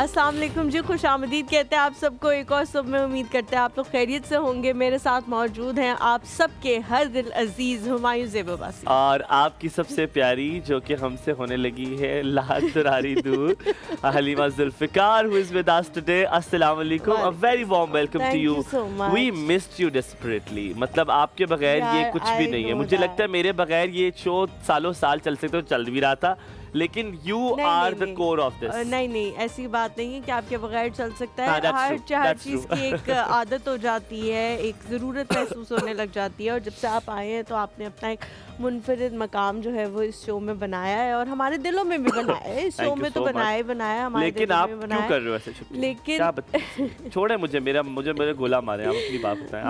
अस्सलाम वालेकुम जी, खुश आमदीद कहते हैं आप सबको एक और सुबह में। उम्मीद करते हैं आप लोग खैरियत से होंगे। मेरे साथ मौजूद हैं आप सबके हर दिल अजीज हुमायूं ज़ेबोबासी और आपकी सबसे प्यारी जो कि हमसे होने लगी है लाल दुरारी दूर Halima Zulfikar who is with us today. अस्सलाम वालेकुम, a very warm welcome to you. We missed you desperately. मतलब आपके बगैर ये कुछ भी नहीं है। मुझे लगता है मेरे बगैर ये शो सालों साल चल सकते, तो चल भी रहा था, लेकिन you are the core of this. नहीं, ऐसी बात नहीं है कि आपके बगैर चल सकता है। हर चीज़ की एक आदत हो जाती है, एक ज़रूरत महसूस होने लग जाती है। और जब से आप आए हैं तो आपने अपना एक मुनफरिद मकाम जो है वो इस शो में बनाया है, और हमारे दिलों में भी बनाया है। इस शो में तो बनाया हमारे लेकिन आप क्यों कर रहे हो ऐसे? लेकिन छोड़े मुझे, मेरे गोला मारे, आप अपनी बात बताएं।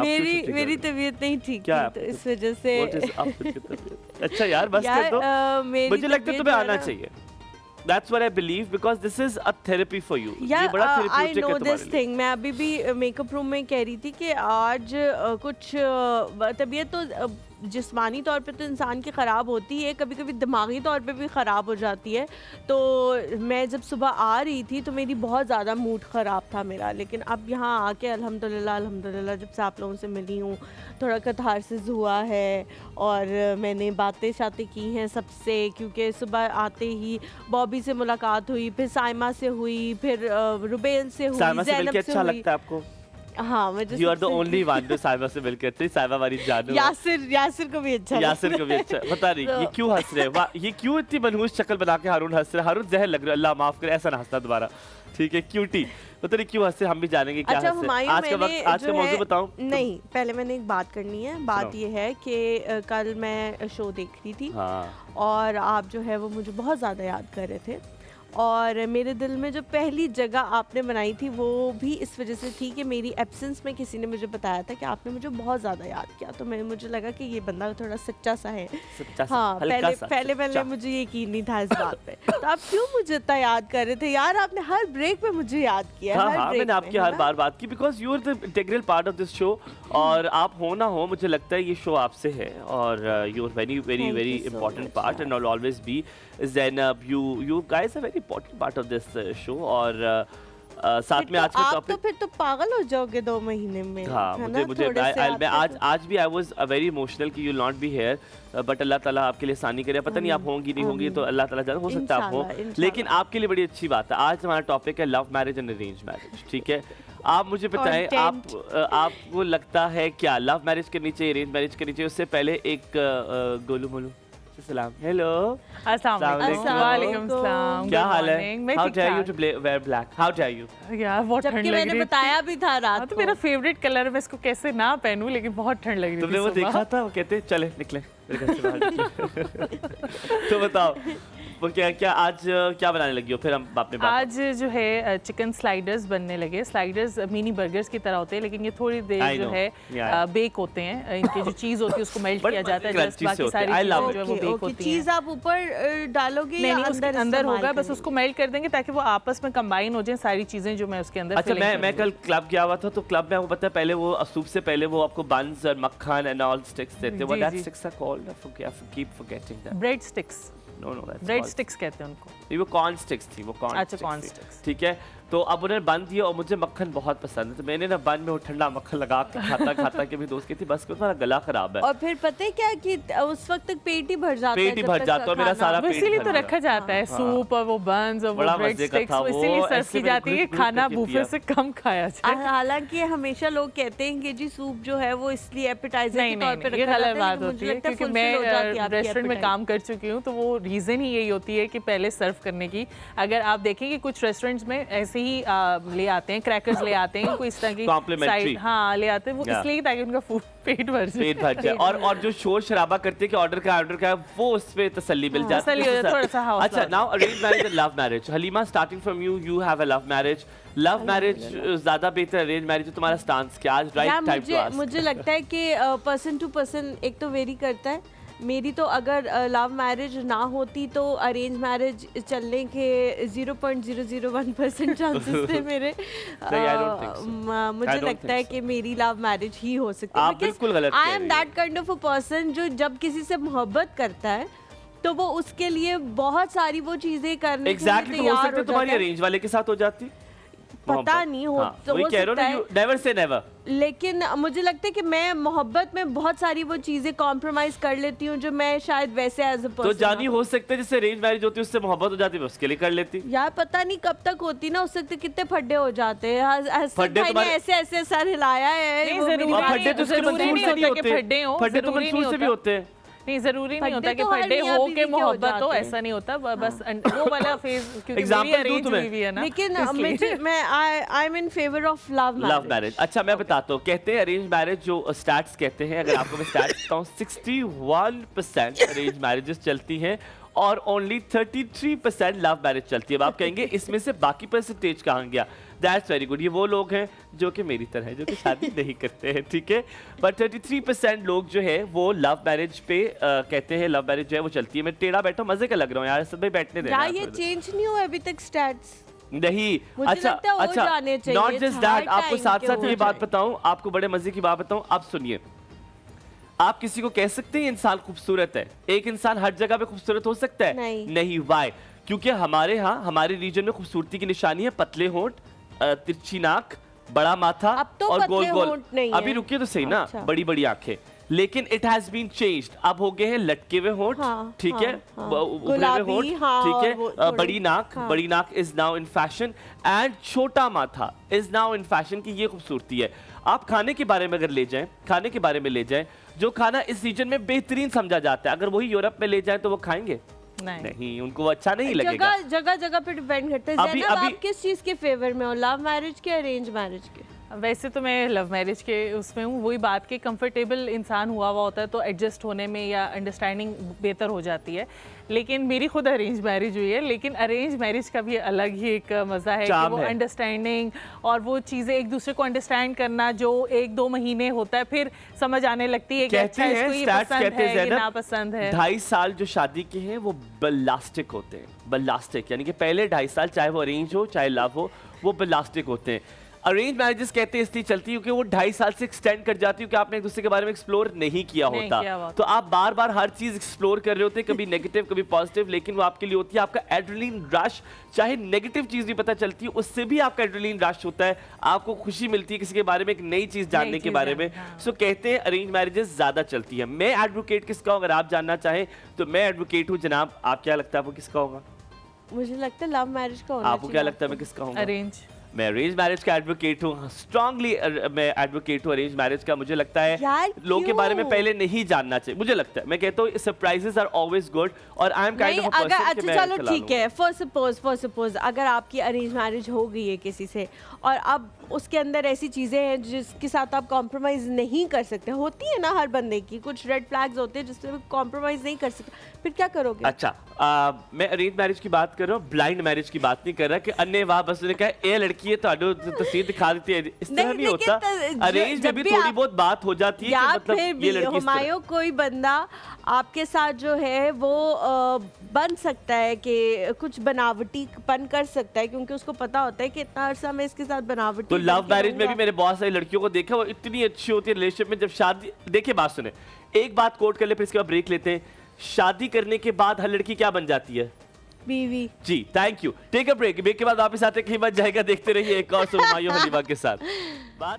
मेरी तबीयत नहीं ठीक थी, तो इस वजह से। अच्छा यार, बस कर दो। मुझे लगता है तुम्हें आना चाहिए। That's what I believe because this is a therapy for you. Yeah, ये बड़ा therapeutic I know है तुम्हारे this लिए। thing. मैं अभी भी मेकअप रूम में कह रही थी कि आज कुछ तबीयत तो जिस्मानी तौर पे तो इंसान की ख़राब होती है, कभी कभी दिमागी तौर पे भी ख़राब हो जाती है। तो मैं जब सुबह आ रही थी तो मेरी बहुत ज़्यादा मूड ख़राब था मेरा, लेकिन अब यहाँ आके अल्हम्दुलिल्लाह जब से आप लोगों से मिली हूँ थोड़ा कथारसिस हुआ है, और मैंने बातें की हैं सबसे, क्योंकि सुबह आते ही बॉबी से मुलाकात हुई, फिर साइमा से हुई, फिर रुबेल से हुई, साइमा से मिलके अच्छा हुई। लगता है आपको? हाँ, मुझे You are the only one जो साइमा से मिलके अच्छी। साइमा वाली जानू। यासिर को भी अच्छा। बता रही ये क्यों हंस रहे हैं? ये क्यों इतनी मनहूस शक्ल बना के हारून हंस रहे हैं? हारून जहर लग रहा है, अल्लाह माफ करे, ऐसा ना हंसना दोबारा, ठीक है? क्यूटी पता नहीं क्यों हंसे, हम भी जानेंगे क्या अच्छा, हंसे। आज का मौजूद बताऊं? नहीं, पहले मैंने एक बात करनी है। बात ये है कि कल मैं शो देख रही थी, और आप जो है वो मुझे बहुत ज़्यादा याद कर रहे थे, और मेरे दिल में जो पहली जगह आपने बनाई थी वो भी इस वजह से थी कि मेरी एब्सेंस में किसी ने मुझे बताया था कि आपने मुझे बहुत ज़्यादा याद किया। तो मुझे लगा कि ये बंदा थोड़ा सच्चा सा है। हाँ, पहले मुझे यकीन नहीं था इस बात पे। तो आप क्यों मुझे इतना याद कर रहे थे यार? आपने हर ब्रेक पे मुझे याद किया। मैंने आपकी हर बार बात की because you are the integral part of this show, और आप हो ना हो मुझे लगता है ये शो आपसे है, और you are very very very important part and will always be. Zainab, you guys are very important part of this show, और साथ में आज का टॉपिक। तो फिर तो पागल हो जाओगे 2 महीने में। हाँ, मुझे मैं आज भी I was very emotional कि you'll not be here, but Allah ताला आपके लिए आसानी करे। पता नहीं आप होंगी नहीं होंगी, तो अल्लाह ताला जाने, हो सकता है आप हो, लेकिन आपके लिए बड़ी अच्छी बात है। आज हमारा टॉपिक है love marriage and arrange marriage, ठीक है? आप मुझे बताएं, आपको लगता है क्या लव मैरिज करनी चाहिए, अरेंज मैरिज करनी चाहिए? उससे पहले एक गोलू मोलू सलाम, हेलो, वालेकुम सलाम, क्या हाल है? How dare you to wear black? How dare you? यार बहुत ठंड लग रही है। मैंने बताया भी था रात को। तो मेरा फेवरेट कलर है, मैं इसको कैसे ना पहनूं, लेकिन बहुत ठंड लग रही थी। तुमने वो देखा था, वो कहते चले निकले मेरे घर से बाहर। तो बताओ वो क्या आज क्या बनाने लगी हो? फिर हम बात में आज जो है चिकन स्लाइडर्स बनने लगे। स्लाइडर्स मिनी बर्गर्स की तरह होते हैं, लेकिन ये थोड़ी देर जो है बेक होते हैं। इनकी जो चीज होती है उसको मेल्ट किया जाता है, जस्ट बाकी सारी चीजें जो है वो बेक होती हैं। चीज आप ऊपर डालोगे या नहीं, अंदर होगा, बस उसको मेल्ट कर देंगे ताकि वो आपस में कंबाइन हो जाए सारी चीजें जो मैं उसके अंदर। अच्छा, मैं कल क्लब गया हुआ था, तो क्लब में आपको पता है पहले वो सूप से पहले वो आपको बन्स और मक्खन एंड ऑल स्टिक्स देते हैं। What that sticks are called? I keep forgetting that. Bread sticks. No, that's bread sticks कहते हैं उनको। ये वो कॉर्न स्टिक्स थी, वो कॉर्न स्टिक्स, ठीक है? तो अब उन्होंने बन दिया, और मुझे मक्खन बहुत पसंद है, तो मैंने ना बन में वो ठंडा मक्खन लगा के खाता के भी दोस्त की थी, बस तुम्हारा गला खराब है। और फिर पता है क्या कि उस वक्त तक पेट ही भर जाता है, और मेरा सारा पेट इसीलिए तो रखा जाता है सूप और वो बन्स और वो ब्रेड स्टिक्स, इसीलिए सर्व की जाती है, खाना बुफे से कम खाया जाए। हालांकि हमेशा लोग कहते हैं कि जी सूप जो है वो इसलिए एपेटाइजर के तौर पे रखा जाता है। गलत बात होती है, क्योंकि मैं रेस्टोरेंट में काम कर चुकी हूँ, तो वो रीजन ही यही होती है कि पहले सर्व करने की। अगर आप देखेंगे कुछ रेस्टोरेंट्स में ऐसे ही ले आते हैं, क्रैकर्स ले आते हैं, कोई इस तरह की साइड हाँ ले आते हैं, वो इसलिए ताकि उनका फूड पेट भर जाए। और जो शोर शराबा करते हैं कि ऑर्डर का वो उस पे तसल्ली मिल जाती है, थोड़ा सा। अच्छा, now arrange marriage and love marriage. Halima, starting from you have a love marriage ज्यादा बेहतर, अरेंज मैरिज? तुम्हारा स्टांस क्या आज? Right time to ask. मुझे लगता है कि पर्सन टू पर्सन एक तो वेरी करता है। मेरी तो अगर लव मैरिज ना होती तो अरेंज मैरिज चलने के 0.001% चांसेस थे मेरे। मुझे लगता है कि मेरी लव मैरिज ही हो सकती है। बिल्कुल गलत। I am that kind of a person जो जब किसी से मोहब्बत करता है तो वो उसके लिए बहुत सारी वो चीजें करने के लिए एग्जैक्टली, तो हो तैयार सकता है तुम्हारी जाता है। अरेंज वाले के साथ हो जाती, पता नहीं हो, हाँ, तो वही हो कह रहा सकता है, हूँ ना, नेवर से नेवर। लेकिन मुझे लगता है कि मैं मोहब्बत में बहुत सारी वो चीजें कॉम्प्रोमाइज कर लेती हूँ जो मैं शायद वैसे एज अ तो पर्सन जानी हो सकता है जिससे अरेंज मैरिज होती है उससे मोहब्बत हो जाती है, उसके लिए कर लेती। यार पता नहीं कब तक होती ना, उस सकते कितने फड्डे हो जाते हैं। फड्डे भाई ने तुम्हारे- ऐसे ऐसे सर हिलाया है, नहीं, वो जरूरी मेरी और बात- फड्डे तो उसके जरूरी मंसूर नहीं से नहीं होता कि होते, फड्डे हों, फड्डे तो जरूरी नहीं मंसूर से भी होता। होते हैं। नहीं, जरूरी नहीं फड्डे होता कि तो हर फड्डे मियां हो बीवी के के हो मोहब्बत हो, जाते हैं। ऐसा नहीं होता। बस वो वाला फेज, क्योंकि मेरी Example दूं अरेंज तुम्हें? हुई हुई है ना, लेकिन इसलिए। मैं I am in favour of love love marriage. अच्छा मैं बताता हूँ, कहते हैं अरेंज मैरिज जो स्टैट्स कहते हैं, अगर आपको मैं स्टैट्स बताऊँ, 61% अरेंज मैरिजेस चलती हैं और ओनली 33% लव मैरिज चलती है। अब आप कहेंगे इसमें से बाकी परसेंटेज कहाँ गया? दैट्स वेरी गुड, ये वो लोग हैं जो कि मेरी तरह है, जो कि शादी नहीं करते हैं, ठीक है। बट 33% लोग जो है वो लव मैरिज पे कहते हैं लव मैरिज जो है वो चलती है। मैं टेढ़ा बैठा मजे का लग रहा हूँ यार, सब में बैठने देना यार ये चेंज नहीं हुआ अभी तक स्टैट्स। नहीं। मुझे अच्छा लगता है हो अच्छा, जाने चाहिए, नॉट जस्ट हर दैट, आपको time साथ के साथ हो ये बात जाए। बताऊं, आपको बड़े मजे की बात बताऊं, आप सुनिए। आप किसी को कह सकते हैं इंसान खूबसूरत है? एक इंसान हर जगह पे खूबसूरत हो सकता है? नहीं। वाई? क्योंकि हमारे यहाँ, हमारे रीजन में खूबसूरती की निशानी है पतले होंठ, तिरछी नाक, बड़ा माथा अब तो और गोल पतले गोल। होंठ नहीं अभी है। रुकिए तो सही ना, अच्छा। बड़ी बड़ी आंखें। लेकिन इट हैज बीन चेंज्ड, अब हो गए हैं लटके हुए होंठ, हाँ, ठीक हाँ, है, हाँ। उभरे हुए गुलाबी, होंठ, हाँ, ठीक है, वो थोड़ी- बड़ी नाक, हाँ। बड़ी नाक is now in fashion, and छोटा माथा इज नाउ इन फैशन की ये खूबसूरती है। आप खाने के बारे में अगर ले जाएं, खाने के बारे में ले जाएं, जो खाना इस रीजन में बेहतरीन समझा जाता है, अगर वही यूरोप में ले जाएं तो वो खाएंगे नहीं, उनको वो अच्छा नहीं लगेगा। जगह जगह पे डिपेंड करता है। अभी- ज़ैनब, अभी- आप किस चीज के फेवर में हो, लव मैरिज के अरेंज मैरिज के? वैसे तो मैं लव मैरिज के उसमें हूँ। वही बात कि कंफर्टेबल इंसान हुआ होता है तो एडजस्ट होने में या अंडरस्टैंडिंग बेहतर हो जाती है। लेकिन मेरी खुद अरेंज मैरिज हुई है, लेकिन अरेंज मैरिज का भी अलग ही एक मज़ा है कि वो अंडरस्टैंडिंग और वो चीज़ें एक दूसरे को अंडरस्टैंड करना जो 1-2 महीने होता है, फिर समझ आने लगती है कि अच्छा इसको ये पसंद है, ये नापसंद है। 2.5 साल जो शादी के हैं वो बलास्टिक होते हैं, बलास्टिक, यानी कि पहले 2.5 साल चाहे वो अरेंज हो चाहे लव हो, वो बलास्टिक होते हैं। अरेंज मैरिजेस कहते हैं इसलिए चलती है क्योंकि वो 2.5 साल से एक्सटेंड कर जाती है, क्योंकि आपने एक दूसरे के बारे में एक्सप्लोर नहीं किया होता। तो आप बार बार हर चीज एक्सप्लोर कर रहे होते हैं, कभी नेगेटिव कभी पॉजिटिव, लेकिन वो आपके लिए होती है आपका एड्रेनलिन रश। चाहे नेगेटिव चीज भी पता चलती है, उससे भी आपका एड्रेनलिन रश होता है, आपको खुशी मिलती है किसी के बारे में, एक नई चीज जानने के बारे में। सो कहते हैं अरेंज मैरिजेस ज्यादा चलती है। मैं एडवोकेट किसका हूं अगर आप जानना चाहें तो मैं एडवोकेट हूं जनाब। आप क्या लगता है आपको किसका होगा? मुझे लगता है लव मैरिज का होना आपको क्या लगता है मैं किसका हूँ? अरेंज। मैं अरेंज मैरिज का एडवोकेट हूँ, स्ट्रांगली मैं एडवोकेट हूँ अरेंज मैरिज का। मुझे लगता है लोगों के बारे में पहले नहीं जानना चाहिए। मुझे लगता है, मैं कहता हूँ सरप्राइजेस आर ऑलवेज गुड, और I am kind of a person कि मैं चलो ठीक है, फॉर सपोज अगर आपकी अरेंज मैरिज हो गई है किसी से और अब उसके अंदर ऐसी चीजें हैं जिसके साथ आप कॉम्प्रोमाइज नहीं कर सकते, होती है ना हर बंदे की, कुछ रेड फ्लैग्स होते हैं जिससे कॉम्प्रोमाइज नहीं कर सकते, फिर क्या करोगे? अच्छा मैं अरेंज मैरिज की बात कर रहा हूँ, ब्लाइंड मैरिज की बात नहीं कर रहा कि अन्य वाह बस उन्होंने कहा ए लड़की है तो तस्वीर दिखा देती है, इस तरह नहीं होता। अरेंज में भी थोड़ी बहुत बात हो जाती है कि मतलब ये लड़की हुमायूं कोई बंदा आपके साथ जो है वो बन सकता है कि कुछ बनावटीपन कर सकता है, क्योंकि उसको पता होता है कि इतना अरसा मैं इसके साथ बनावटी। तो लव मैरिज में भी मैंने बहुत सारी लड़कियों को देखा, वो इतनी अच्छी होती है रिलेशनशिप में, जब शादी, देखिए बात सुने, एक बात कोट कर ले फिर इसके बाद ब्रेक लेते हैं। शादी करने के बाद हर लड़की क्या बन जाती है? बीवी। जी thank you. Take a break, break के बाद वापस आते कहीं बच जाएगा, देखते रहिए एक और हुमायूं हलीमा के साथ बात।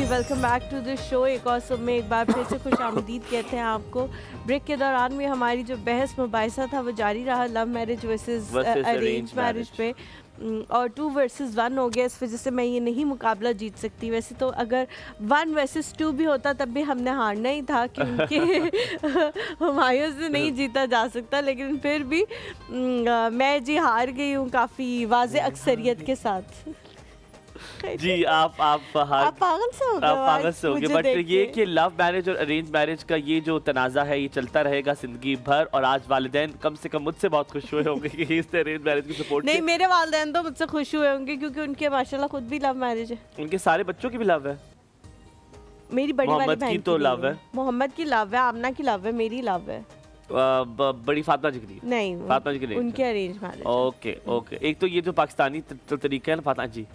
Welcome back to the show. एक और सब में एक बार फिर से खुश आमदीद कहते हैं आपको। ब्रेक के दौरान में हमारी जो बहस मुबाहिसा था वो जारी रहा love marriage versus arrange marriage पे, और 2 versus 1 हो गया। इस वजह से मैं ये नहीं मुकाबला जीत सकती। वैसे तो अगर 1 versus 2 भी होता तब भी हमने हारना ही था, क्योंकि हुमायूं से नहीं जीता जा सकता, लेकिन फिर भी मैं जी हार गई हूँ काफ़ी वाज़े अक्सरियत के साथ। जी आप पागल से हो गए बट ये कि लव मैरिज और अरेंज मैरिज का ये जो तनाज़ा है ये चलता रहेगा जिंदगी भर। और आज वालिदैन कम से कम मुझसे बहुत खुश हुए होंगे कि इसने अरेंज मैरिज की सपोर्ट नहीं, मेरे वालिदैन तो मुझसे खुश हुए होंगे क्योंकि उनके माशाल्लाह खुद भी लव मैरिज है। उनके सारे बच्चों की भी लव है। मेरी बड़ी वाली मोहम्मद बहन की तो नहीं लव है। मोहम्मद की लव है, आमना की लव है, मेरी लव है बड़ी फातिमा जी की नहीं, फातिमा जी की नहीं उनके अरेंज मैरिज। Okay okay. एक तो ये जो पाकिस्तानी तरीका है ना फातिमा जी,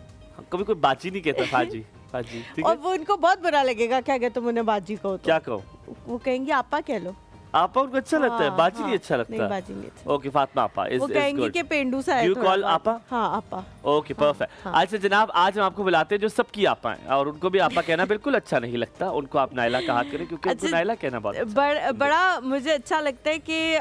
कभी कोई बाजी नहीं कहता फाजी फाजी, ठीक और है? वो उनको बहुत बुरा लगेगा क्या अगर तुम उन्हें बाजी कहो तो। क्या कहो? वो कहेंगे आपा कह लो। आपा उनको अच्छा लगता है, बाजी नहीं अच्छा लगता। नहीं, बाजी नहीं अच्छा। ओके, फातिमा आपा इज वो कहेंगे कि पेंडू सा है यू थोड़ा कॉल बहुत। आपा? हाँ आपा। Okay perfect. अच्छा जनाब, आज हम आपको बुलाते हैं जो सबकी आपा हैं, और उनको भी आपा कहना बिल्कुल अच्छा नहीं लगता, उनको आप नायला कहा करें क्योंकि उनको नायला कहना बहुत अच्छा बड़ा मुझे अच्छा लगता है कि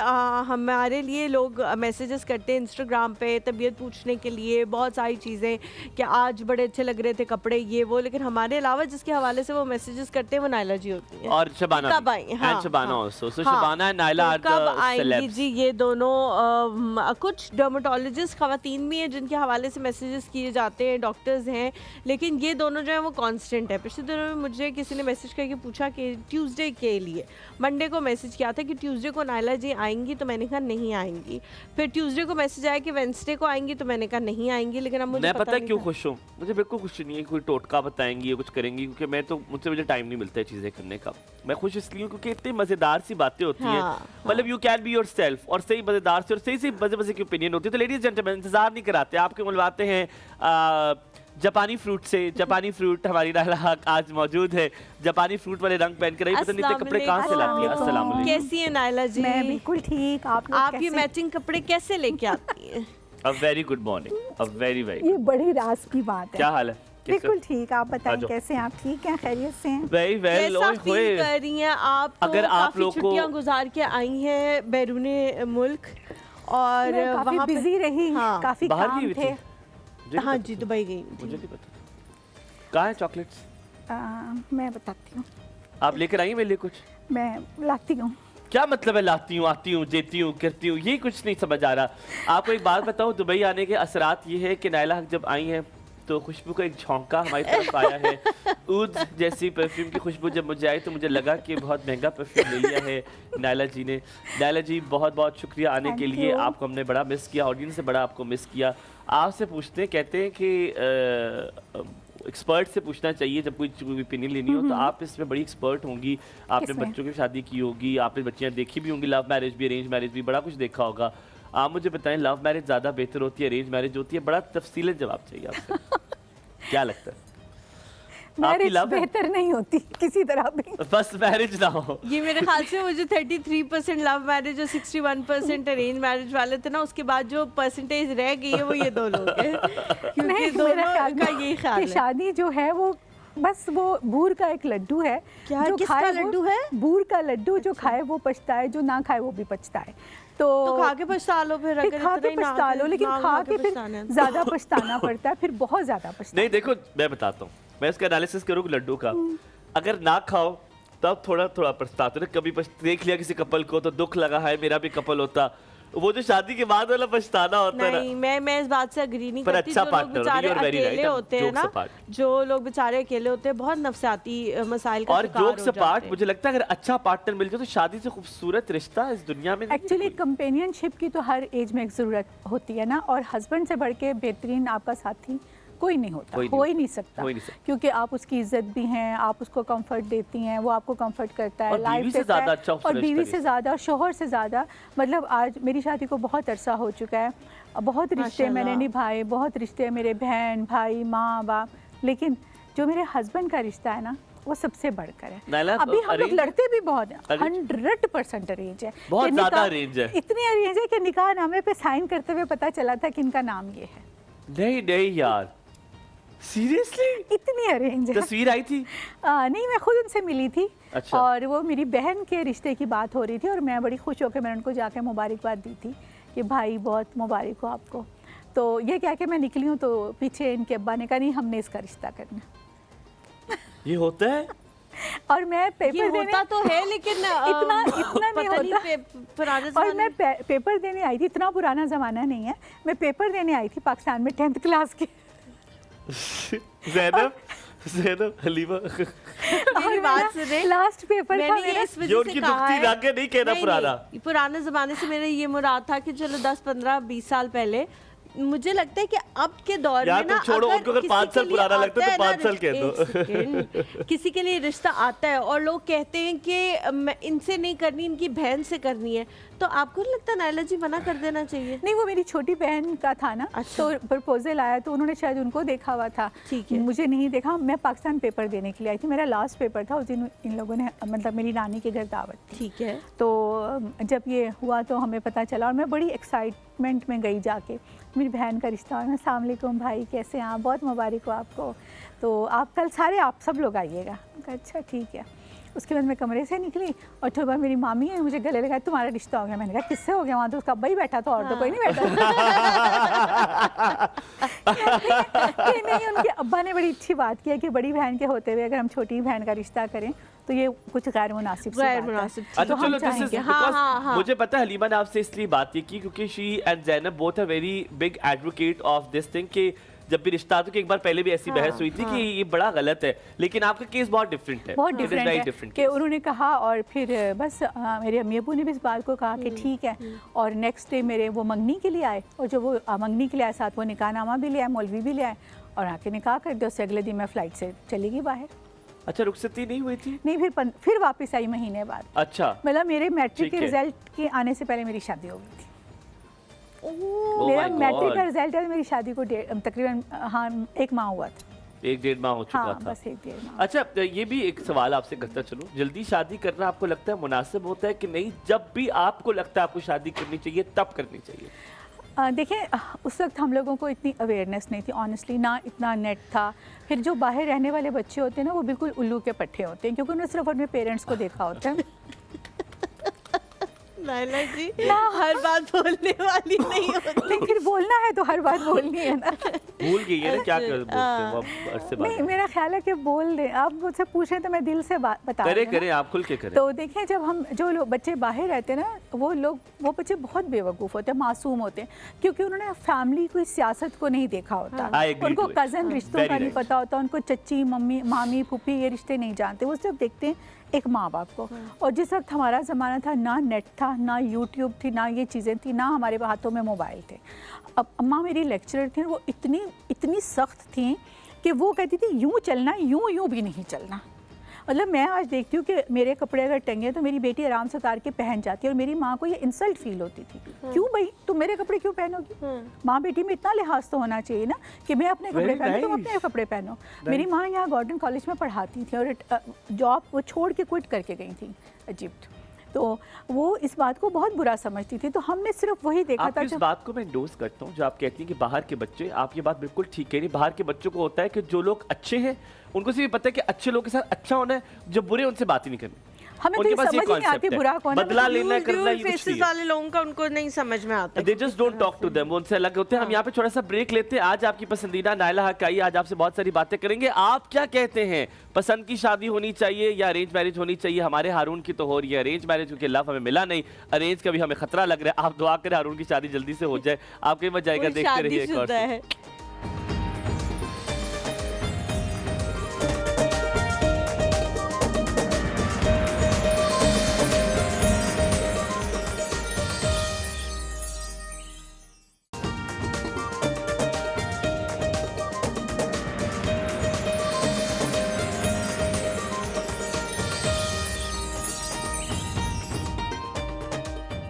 हमारे लिए लोग मैसेजेस करते हैं इंस्टाग्राम पे तबीयत पूछने के लिए, बहुत सारी चीज़ें कि आज बड़े अच्छे लग रहे थे कपड़े ये वो, लेकिन हमारे अलावा जिसके हवाले से वो मैसेजेस करते हैं वो नायला जी होती है। और शबाना कब आई? हाँ, एंड शबाना हाँ, आल्सो। सो हाँ, शबाना एंड नायला आर कब द आएंगी सेलेब्स। जी ये दोनों। कुछ डर्मेटोलॉजिस्ट खवातीन भी हैं जिनके हवाले से मैसेजेस किए जाते हैं, डॉक्टर्स हैं, लेकिन ये दोनों जो है वो कांस्टेंट है। पिछले दिनों में मुझे किसी ने मैसेज करके पूछा कि ट्यूसडे के लिए, मंडे को मैसेज किया था कि ट्यूसडे को नायला जी आएंगी, तो मैंने कहा नहीं आएंगी। फिर ट्यूसडे को मैसेज आया कि वेडनेसडे को आएंगी, तो मैंने कहा नहीं आएंगी। लेकिन अब मुझे मैं पता है नहीं क्यों था। खुश हूँ? मुझे बिल्कुल खुश नहीं है कोई टोटका बताएंगी या कुछ करेंगी, क्योंकि मैं तो मुझे टाइम नहीं मिलता है चीज़ें करने का। मैं खुश इसलिए हूँ क्योंकि इतनी मज़ेदार सी बातें होती हैं, मतलब यू कैन बी योरसेल्फ, और सही मज़ेदार से और सही सही मज़े की ओपिनियन होती है। तो लेडीज जेंटलमैन, इंतजार नहीं कराते, आपके मिलवाते हैं जापानी फ्रूट से। जापानी फ्रूट हमारी नायला आज मौजूद है, जापानी फ्रूट वाले रंग पहन कर आई, पता नहीं इतने कपड़े कहाँ से लाती है। अस्सलाम वालेकुम। कैसी है नायला जी? मैं बिल्कुल ठीक। आप ये मैचिंग कपड़े कैसे लेके आती हैं? A very good morning, a very very. ये बड़ी राज की बात है। क्या हाल है? बिल्कुल ठीक। आप बताएं कैसे हैं? आप ठीक हैं? खैरियत से हैं? Very well. कैसा फील कर रही हैं आप? तो अगर आप काफी लोग को छुट्टियां गुजार के आई हैं बैरूने मुल्क, और काफी वहाँ बिजी रही, हाँ, काफी बाहर काम गई हुई थे। थी? हाँ जी, दुबई गई मुझे थी। नहीं पता। कहाँ है चॉकलेट्स? मैं बताती हूँ, आप लेकर आई मेरे लिए कुछ? मैं लाती हूँ। क्या मतलब है लाती हूँ, आती हूँ, देती हूँ, करती हूँ? ये कुछ नहीं समझ आ रहा। आपको एक बात बताऊँ, दुबई आने के असरात ये है कि नायला हक जब आई हैं तो खुशबू का एक झोंका हमारी तरफ आया है। ऊद जैसी परफ्यूम की खुशबू जब मुझे आई तो मुझे लगा कि बहुत महंगा परफ्यूम ले लिया है नायला जी ने। नायला जी बहुत बहुत शुक्रिया आने के लिए, आपको हमने बड़ा मिस किया, ऑडियंस से बड़ा आपको मिस किया। आपसे पूछते हैं, कहते हैं कि एक्सपर्ट से पूछना चाहिए जब कोई ओपिनियन लेनी हो, तो आप इसमें बड़ी एक्सपर्ट होंगी, आपने बच्चों की शादी की होगी, आपने बच्चियाँ देखी भी होंगी, लव मैरिज भी, अरेंज मैरिज भी, बड़ा कुछ देखा होगा। आप मुझे बताएं, लव मैरिज ज़्यादा बेहतर होती है, अरेंज मैरिज होती है? बड़ा तफसीलन जवाब चाहिए आपसे। क्या लगता है? मैरिज बेहतर नहीं होती किसी तरह भी, बस मैरिज ना हो। ये मेरे ख्याल से वो जो 33% लव मैरिज और 61% अरेंज मैरिज वाले थे ना, उसके बाद जो परसेंटेज रह गई है वो ये दो लोग हैं, क्योंकि दोनों का यही ख्याल है। शादी जो है वो बस वो बूर का एक लड्डू है। क्या जो किसका खाए लड्डू है? बूर का लड्डू। जो खाए वो पछताए, जो ना खाए वो भी पछताए। तो खा के पछता लो, फिर अगर खा के पछता लो, लेकिन खा के फिर ज्यादा पछताना पड़ता है, फिर बहुत ज्यादा पछताना। नहीं देखो, मैं बताता हूँ, मैं इसका एनालिसिस करूँ लड्डू का। अगर ना खाओ तब थोड़ा थोड़ा पछताते ना। कभी देख लिया किसी कपल को तो दुख लगा है मेरा भी कपल होता। वो जो शादी के बाद वाला पछताना होता है नहीं, मैं इस बात से अग्री नहीं पर करती। अच्छा जो लोग बेचारे अकेले होते हैं ना, जो लोग बेचारे अकेले होते हैं, बहुत नफसियाती मसाइल का और जोक से पार्ट, मुझे लगता है अगर अच्छा पार्टनर मिल जाए तो शादी से खूबसूरत रिश्ता इस दुनिया में। एक्चुअली कंपेनियनशिप की तो हर एज में एक ज़रूरत होती है ना, और हस्बैंड से बढ़ के बेहतरीन आपका साथी कोई नहीं होता, हो ही नहीं सकता, क्योंकि आप उसकी इज्जत भी हैं, आप उसको कंफर्ट देती हैं, वो आपको कंफर्ट करता है, लाइफ देता है, और बीवी से ज़्यादा, शोहर से ज़्यादा। मतलब आज मेरी शादी को बहुत अरसा हो चुका है, बहुत रिश्ते मैंने निभाए, बहुत रिश्ते मेरे बहन भाई माँ बाप, लेकिन जो मेरे हस्बैंड का रिश्ता है ना वो सबसे बढ़कर है। अभी हम लोग लड़ते भी बहुत हैं, 100% अरेंज है, बहुत ज़्यादा अरेंज है, इतनी अरेंज है कि निकाह नामे पे साइन करते हुए पता चला था कि इनका नाम ये है। नहीं यार, सीरियसली इतनी अरेंज है। तस्वीर आई थी? नहीं, मैं खुद उनसे मिली थी। अच्छा। और वो मेरी बहन के रिश्ते की बात हो रही थी और मैं बड़ी खुश होकर मैंने उनको जाके मुबारकबाद दी थी कि भाई बहुत मुबारक हो आपको। तो ये क्या कि मैं निकली हूँ तो पीछे इनके अब्बा ने कहा नहीं, हमने इसका रिश्ता करना। ये होता है? और मैं पेपर देने होता तो है, लेकिन इतना नहीं होता। पुराने और मैं पेपर देने आई थी, इतना पुराना ज़माना नहीं है, मैं पेपर देने आई थी पाकिस्तान में 10th क्लास की। ज़ैनब हलीमा मेरी बात सुने, लास्ट पेपर था मेरा। इस वजह से कहा है, नहीं कहना पुराना। पुराने ज़माने से मेरा ये मुराद था कि चलो 10, 15, 20 साल पहले मुझे लगता है कि अब के दौर में ना, छोड़ो उनको, अगर 5 साल पुराना लगता है तो 5 साल कह दो। किसी के लिए रिश्ता आता है और लोग कहते हैं कि मैं इनसे नहीं करनी, इनकी बहन से करनी है, तो आपको नहीं लगता नायला जी मना कर देना चाहिए? नहीं, वो मेरी छोटी बहन का था ना। अच्छा। तो प्रपोजल आया तो उन्होंने शायद उनको देखा हुआ था। ठीक है। मुझे नहीं देखा, मैं पाकिस्तान पेपर देने के लिए आई थी, मेरा लास्ट पेपर था उस दिन। इन लोगों ने मतलब मेरी नानी के घर दावत थी। ठीक है। तो जब ये हुआ तो हमें पता चला और मैं बड़ी एक्साइटमेंट में गई जाके, मेरी बहन का रिश्ता। और अस्सलाम वालेकुम भाई, कैसे हैं आप, बहुत मुबारक हो आपको, तो आप कल सारे आप सब लोग आइएगा। अच्छा ठीक है। उसके बाद मैं कमरे से निकली और थोड़ी बार मेरी मामी है, मुझे गले लगा, तुम्हारा रिश्ता हो गया। मैंने कहा किससे हो गया? वहाँ तो उसका अब्बा ही बैठा था और तो कोई नहीं बैठा। नहीं, उनके अब्बा ने बड़ी अच्छी बात की है कि बड़ी बहन के होते हुए अगर हम छोटी बहन का रिश्ता करें तो ये कुछ गैर मुनासिब अच्छा चलो, मुझे पता है हलीमा ने आपसे इसलिए बात की क्योंकि she and Zainab both are very big advocate of this thing कि जब भी रिश्ता तो एक बार पहले भी ऐसी बहस हुई थी कि ये बड़ा गलत है, लेकिन आपका केस बहुत डिफरेंट है। बहुत डिफरेंट है कि उन्होंने कहा और फिर बस मेरे अम्मी अबू ने भी इस बात को कहा कि ठीक है। और नेक्स्ट डे मेरे वो मंगनी के लिए आए और जब वो मंगनी के लिए आए साथ वो निकाहनामा भी ले आए, मौलवी भी ले आए और आके निकाह कर दिया। उससे अगले दिन मैं फ्लाइट से चली गई बाहर। अच्छा, रुखसती नहीं हुई थी? नहीं, फिर वापस आई महीने बाद। अच्छा, मतलब मेरे मैट्रिक के रिजल्ट के आने से पहले मेरी शादी हो गई थी। मेरा my मैट्रिक God. का रिजल्ट है, मेरी शादी को तकरीबन 1 माह हुआ था। 1-1.5 माह हो चुका हाँ, था। बस 1-1.5 माह। अच्छा, ये भी एक सवाल आपसे करता चलूं, जल्दी शादी करना आपको लगता है मुनासिब होता है कि नहीं? जब भी आपको लगता है आपको शादी करनी चाहिए तब करनी चाहिए? देखिए, उस वक्त हम लोगों को इतनी अवेयरनेस नहीं थी ऑनेस्टली, ना इतना नेट था। फिर जो बाहर रहने वाले बच्चे होते हैं ना, वो बिल्कुल उल्लू के पट्टे होते हैं क्योंकि उन्होंने सिर्फ अपने पेरेंट्स को देखा होता है। नायला जी हर बात बोलने वाली नहीं होती। फिर बोलना है तो हर बात बोलनी है ना। भूल गई है ना क्या कर बोलते हैं वो अरसे बाद। नहीं, मेरा ख्याल है कि बोल दें। आप मुझसे पूछें तो मैं दिल से बता करें आप खुल के करें। तो देखें, जब हम जो लोग बच्चे बाहर रहते हैं ना, वो बच्चे बहुत बेवकूफ़ होते हैं, मासूम होते हैं क्योंकि उन्होंने फैमिली कोई सियासत को नहीं देखा होता। उनको कज़न रिश्तों का नहीं पता होता, उनको चच्ची मम्मी मामी फूफी ये रिश्ते नहीं जानते। वो सिर्फ देखते हैं एक माँ बाप को। और जिस वक्त हमारा ज़माना था, ना नेट था, ना यूट्यूब थी, ना ये चीज़ें थी, ना हमारे हाथों में मोबाइल थे। अब अम्मा मेरी लेक्चरर थी, वो इतनी सख्त थी कि वो कहती थी यूँ चलना, यूँ भी नहीं चलना। मतलब मैं आज देखती हूँ कि मेरे कपड़े अगर टंगे तो मेरी बेटी आराम से उतार के पहन जाती है और मेरी माँ को ये इंसल्ट फील होती थी। क्यों भाई, तुम मेरे कपड़े क्यों पहनोगी? माँ बेटी में इतना लिहाज तो होना चाहिए ना कि मैं अपने कपड़े पहनूँ, तुम अपने कपड़े पहनो। मेरी माँ यहाँ गॉर्डन कॉलेज में पढ़ाती थी और जॉब वो छोड़ के क्विट करके गई थी इजिप्ट। तो वो इस बात को बहुत बुरा समझती थी। तो हमने सिर्फ वही देखा था। इस बात को मैं इंडोर्स करता हूँ जो आप कहती हैं कि बाहर के बच्चे, आप ये बात बिल्कुल ठीक कह रही। बाहर के बच्चों को होता है कि जो लोग अच्छे हैं उनको सिर्फ पता है कि अच्छे लोगों के साथ अच्छा होना है, जो बुरे उनसे बात ही नहीं करनी। हमें तो ये समझ नहीं आती बुरा कौन है। बदला लेना करना ये कुछ नहीं है। वाले लोगों का उनको नहीं समझ में आता। They just don't talk to them, वो उनसे अलग होते हैं। हम यहाँ पे थोड़ा सा ब्रेक लेते हैं। आज आपकी पसंदीदा नायला हक आई, आज आपसे बहुत सारी बातें करेंगे। आप क्या कहते हैं, पसंद की शादी होनी चाहिए या अरेंज मैरिज होनी चाहिए? हमारे हारून की तो हो रही है अरेंज मैरिज क्योंकि लव हमें मिला नहीं, अरेंज का भी हमें खतरा लग रहा है। आप दुआ करें हारून की शादी जल्दी से हो जाए। आपके मत जाएगा, देखते रहिए एक और।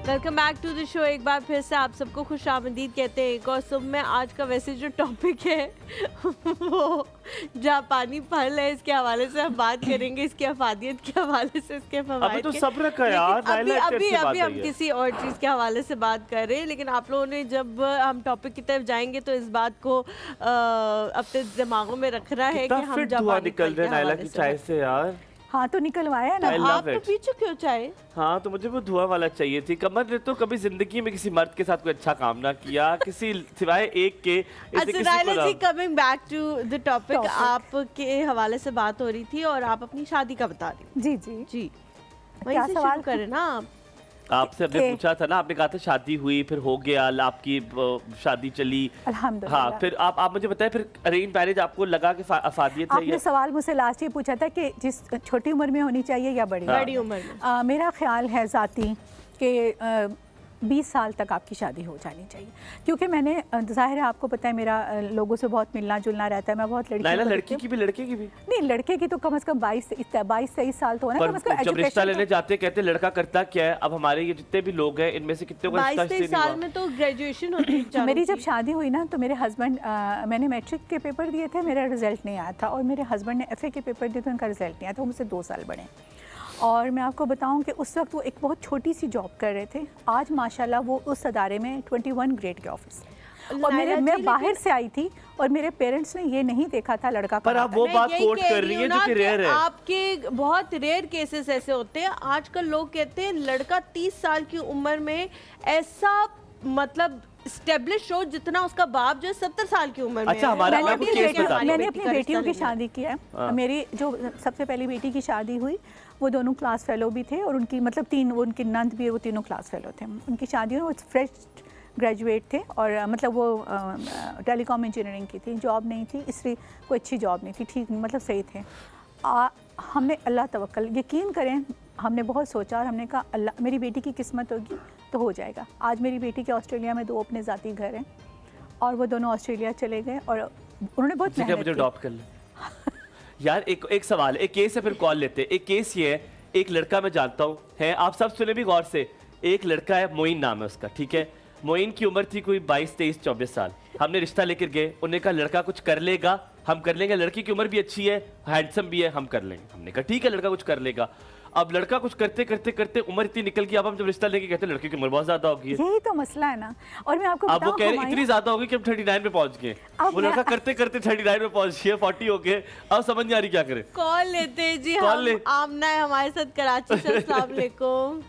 Welcome back to the show. एक बार फिर से आप सबको खुश आमदीद कहते हैं एक और सुबह में। आज का वैसे जो टॉपिक है वो जापानी फल है, इसके हवाले से हम बात करेंगे, इसकी अफादियत के हवाले से, इसके फवाइद अभी तो सब्र का यार। अभी हम किसी और चीज़ के हवाले से बात कर रहे हैं, लेकिन आप लोगों ने जब हम टॉपिक की तरफ जाएंगे तो इस बात को अपने दिमागों में रखना है कि हम जापानी निकल रहे नायला की चाय से यार। हाँ तो निकलवाया ना। आप तो पी चुके हो चाय? हाँ, तो मुझे वो धुआं वाला चाहिए थी। कमर ने तो कभी जिंदगी में किसी मर्द के साथ कोई अच्छा काम ना किया, किसी सिवाय एक के। अच्छा, coming back to the topic, आपके हवाले से बात हो रही थी और आप अपनी शादी का बता रही। जी जी जी, वहीं से शुरू करें ना। आपसे हमने पूछा था ना, आपने कहा था शादी हुई, फिर हो गया, आपकी शादी चली अल्हम्दुलिल्लाह। हाँ, फिर आप मुझे बताएं, फिर अरेंज मैरिज आपको लगा कि अफादियत है? आपने सवाल मुझसे लास्ट ये पूछा था कि जिस छोटी उम्र में होनी चाहिए या बड़ी उम्र में। मेरा ख्याल है ज़ाती कि 20 साल तक आपकी शादी हो जानी चाहिए, क्योंकि मैंने ज़ाहिर है आपको पता है मेरा लोगों से बहुत मिलना जुलना रहता है, मैं बहुत लड़की की भी लड़के की भी नहीं, लड़के की तो कम से कम 22-23 साल तो होना, कम से कम जब रिश्ता लेने जाते कहते लड़का करता क्या है। अब हमारे ये जितने भी लोग हैं इनमें से कितने को 22-23 साल में तो ग्रेजुएशन होती है। मेरी जब शादी हुई ना तो मेरे हस्बैंड, मैंने मैट्रिक के पेपर दिए थे, मेरा रिजल्ट नहीं आया था, और मेरे हस्बैंड ने FA के पेपर दिए तो उनका रिजल्ट नहीं आया था, वो मुझसे 2 साल बड़े। और मैं आपको बताऊं कि उस वक्त वो एक बहुत छोटी सी जॉब कर रहे थे, आज माशाल्लाह वो उस अदारे में 21 ग्रेड के ऑफिसर। और मैं बाहर से आई थी और मेरे पेरेंट्स ने ये नहीं देखा था लड़का। पर आप वो बात कोट कर रही हैं जो कि रेयर है। आपके बहुत रेयर केसेस ऐसे होते हैं। आजकल लोग कहते हैं लड़का 30 साल की उम्र में ऐसा मतलब स्टेब्लिश हो जितना उसका बाप जो 70 साल की उम्र में। अच्छा, मैंने अपनी बेटियों की शादी की है। मेरी जो सबसे पहली बेटी की शादी हुई वो दोनों क्लास फेलो भी थे, और उनकी मतलब 3 वो उनकी नंद भी, वो तीनों क्लास फेलो थे। उनकी शादी हुई, वो फ्रेश ग्रेजुएट थे, और मतलब वो टेलीकॉम इंजीनियरिंग की थी, जॉब नहीं थी, इसलिए कोई अच्छी जॉब नहीं थी, ठीक मतलब सही थे। हमने अल्लाह तवक्कल, यकीन करें हमने बहुत सोचा और हमने कहा अल्लाह, मेरी बेटी की किस्मत होगी तो हो जाएगा। आज मेरी बेटी के ऑस्ट्रेलिया में 2 अपने ज़ाती घर हैं, और वो दोनों ऑस्ट्रेलिया चले गए, और उन्होंने बहुत मेहनत मुझे अडॉप्ट कर ले। यार एक सवाल है, एक केस है, फिर कॉल लेते हैं। एक केस ये है, एक लड़का मैं जानता हूँ है, आप सब सुने भी गौर से। एक लड़का है, मोइन नाम है उसका, ठीक है। मोइन की उम्र थी कोई 22, 23, 24 साल। हमने रिश्ता लेकर गए, उन्होंने कहा लड़का कुछ कर लेगा, हम कर लेंगे, लड़की की उम्र भी अच्छी है, हैंडसम भी है, हम कर लेंगे। हमने कहा ठीक है, लड़का कुछ कर लेगा। अब लड़का कुछ करते करते करते उम्र इतनी निकल गई, अब हम जब रिश्ता लेके कहते हैं लड़की की उम्र बहुत ज्यादा हो गई है। यही तो मसला है ना। और मैं आपको अब वो कह रहे इतनी ज्यादा हो गई कि हम 39 पे पहुंच गए, वो लड़का करते करते 39 पे पहुंच गए, 40 हो गए, अब समझ नहीं आ रही क्या करें। कॉल लेते हैं जी, कॉल ले। आमना है हमारे साथ कराची से। अस्सलाम वालेकुम।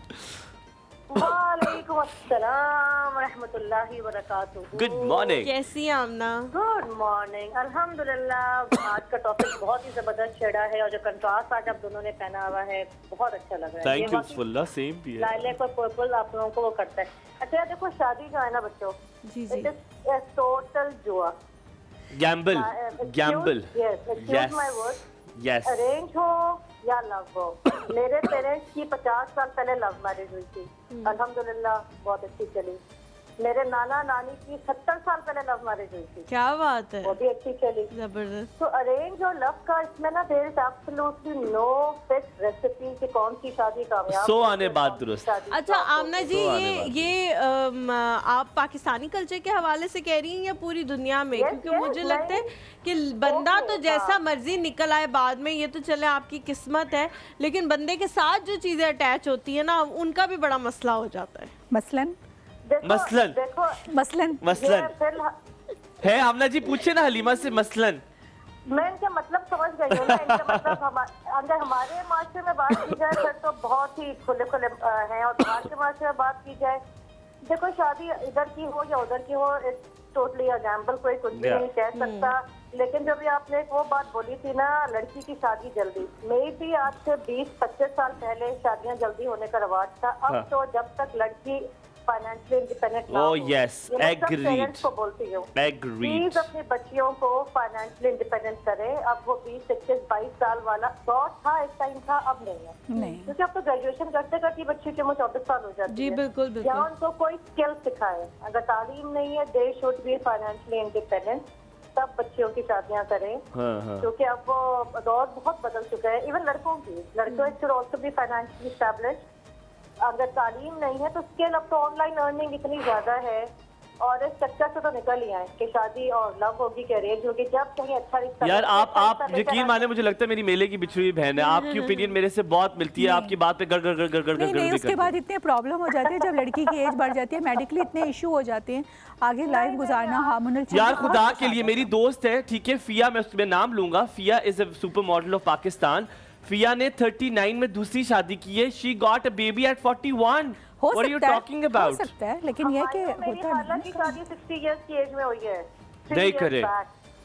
वालेकुम अस्सलाम रहमतुल्लाहि व बरकातुहू। Good morning. कैसी हैं आमना? गुड मॉर्निंग, अल्हम्दुलिल्लाह। आज का टॉपिक बहुत ही जबरदस्त छेड़ा है, और जो कंट्रास्ट आज आप दोनों ने पहना हुआ है बहुत अच्छा लग रहा है। थैंक यू फुल्ला, सेम भी है। लाइलेक और पर्पल आप लोगों को वो करता है। अच्छा देखो, शादी जो है ना बच्चों, जी जी, इट इज टोटल जुआ, Gamble, Gamble. Yes, excuse my word. Yes, arrange हो या लव हो। मेरे पेरेंट्स की 50 साल पहले लव मैरिज हुई थी, अल्हम्दुलिल्लाह बहुत अच्छी चली। मेरे नाना नानी की 70 साल पहले लव मैरिज हुई थी, क्या बात है, वो भी अच्छी चली। जबरदस्त। तो अरेंज और लव का इसमें ना there is absolutely no fix recipe कि कौन सी शादी कामयाब। 100 आने बाद दुरुस्त। अच्छा आमना जी, ये आप पाकिस्तानी कल्चर के हवाले से कह रही हैं या पूरी दुनिया में? क्योंकि मुझे लगता है कि बंदा तो जैसा मर्जी निकल आए बाद में, ये तो चले आपकी किस्मत है, लेकिन बंदे के साथ जो चीजें अटैच होती है ना, उनका भी बड़ा मसला हो जाता है। मसलन है। आमना जी पूछे ना हलीमा से मसलन। मैं इनका मतलब समझ गई हूँ ना। इनका मतलब अगर हमारे माशरे में बात की जाए फिर तो बहुत ही खुले खुले हैं, और बाहर के माशरे में बात की जाए, देखो शादी इधर की हो या उधर की हो, इट्स टोटली अ गैम्बल, कोई कुछ भी नहीं कह सकता। लेकिन जब भी आपने वो बात बोली थी ना, लड़की की शादी जल्दी, मे भी आज से 20-25 साल पहले शादियां जल्दी होने का रवाज था। अब तो जब तक लड़की फाइनेंशियली इंडिपेंडेंट ना हो, एग्रीड को बोलती हूँ, प्लीज अपनी बच्चियों को फाइनेंशियली इंडिपेंडेंट करें। अब वो 20-21-22 साल वाला दौर था, एक टाइम था, अब नहीं है। क्योंकि अब तो ग्रेजुएशन करते करते बच्ची की उम्र 24 साल हो जाती है। जी बिल्कुल बिल्कुल। या उनको कोई स्किल सिखाए, अगर तालीम नहीं है, they should be financially independent, तब बच्चियों की शादियां करें। क्योंकि अब वो दौर बहुत बदल चुका है। इवन लड़कों की, लड़कों should also be financially established. अगर तालीम नहीं है तो स्किल, अब तो ऑनलाइन अर्निंग इतनी ज्यादा है, और इस चक्कर से तो निकल ही आए कि शादी और लव होगी कि अरेंज होगी। जब कहीं अच्छा रिश्ता, यार आप यकीन माने, मुझे लगता है मेरी मेले की बिछड़ी हुई बहन है। आपकी ओपिनियन मेरे से बहुत मिलती है, आपकी बात पे गड़ गड़ गड़ गड़ गड़ गड़। नहीं, उसके बाद इतने प्रॉब्लम हो जाते हैं जब लड़की की एज बढ़ जाती है, मेडिकली इतने इशू हो जाते हैं, आगे लाइफ गुजारना हार्मोनल। यार खुदा के लिए, मेरी दोस्त है, ठीक है, फिया, मैं उसमें नाम लूंगा, Fiya is a super model of Pakistan. Fiya ने 39 में दूसरी शादी की है, she got a baby at 41। What are you talking about? हो सकता है, लेकिन ये कि होता है कि शादी 60 इयर्स की एज में हुई है। नहीं करे,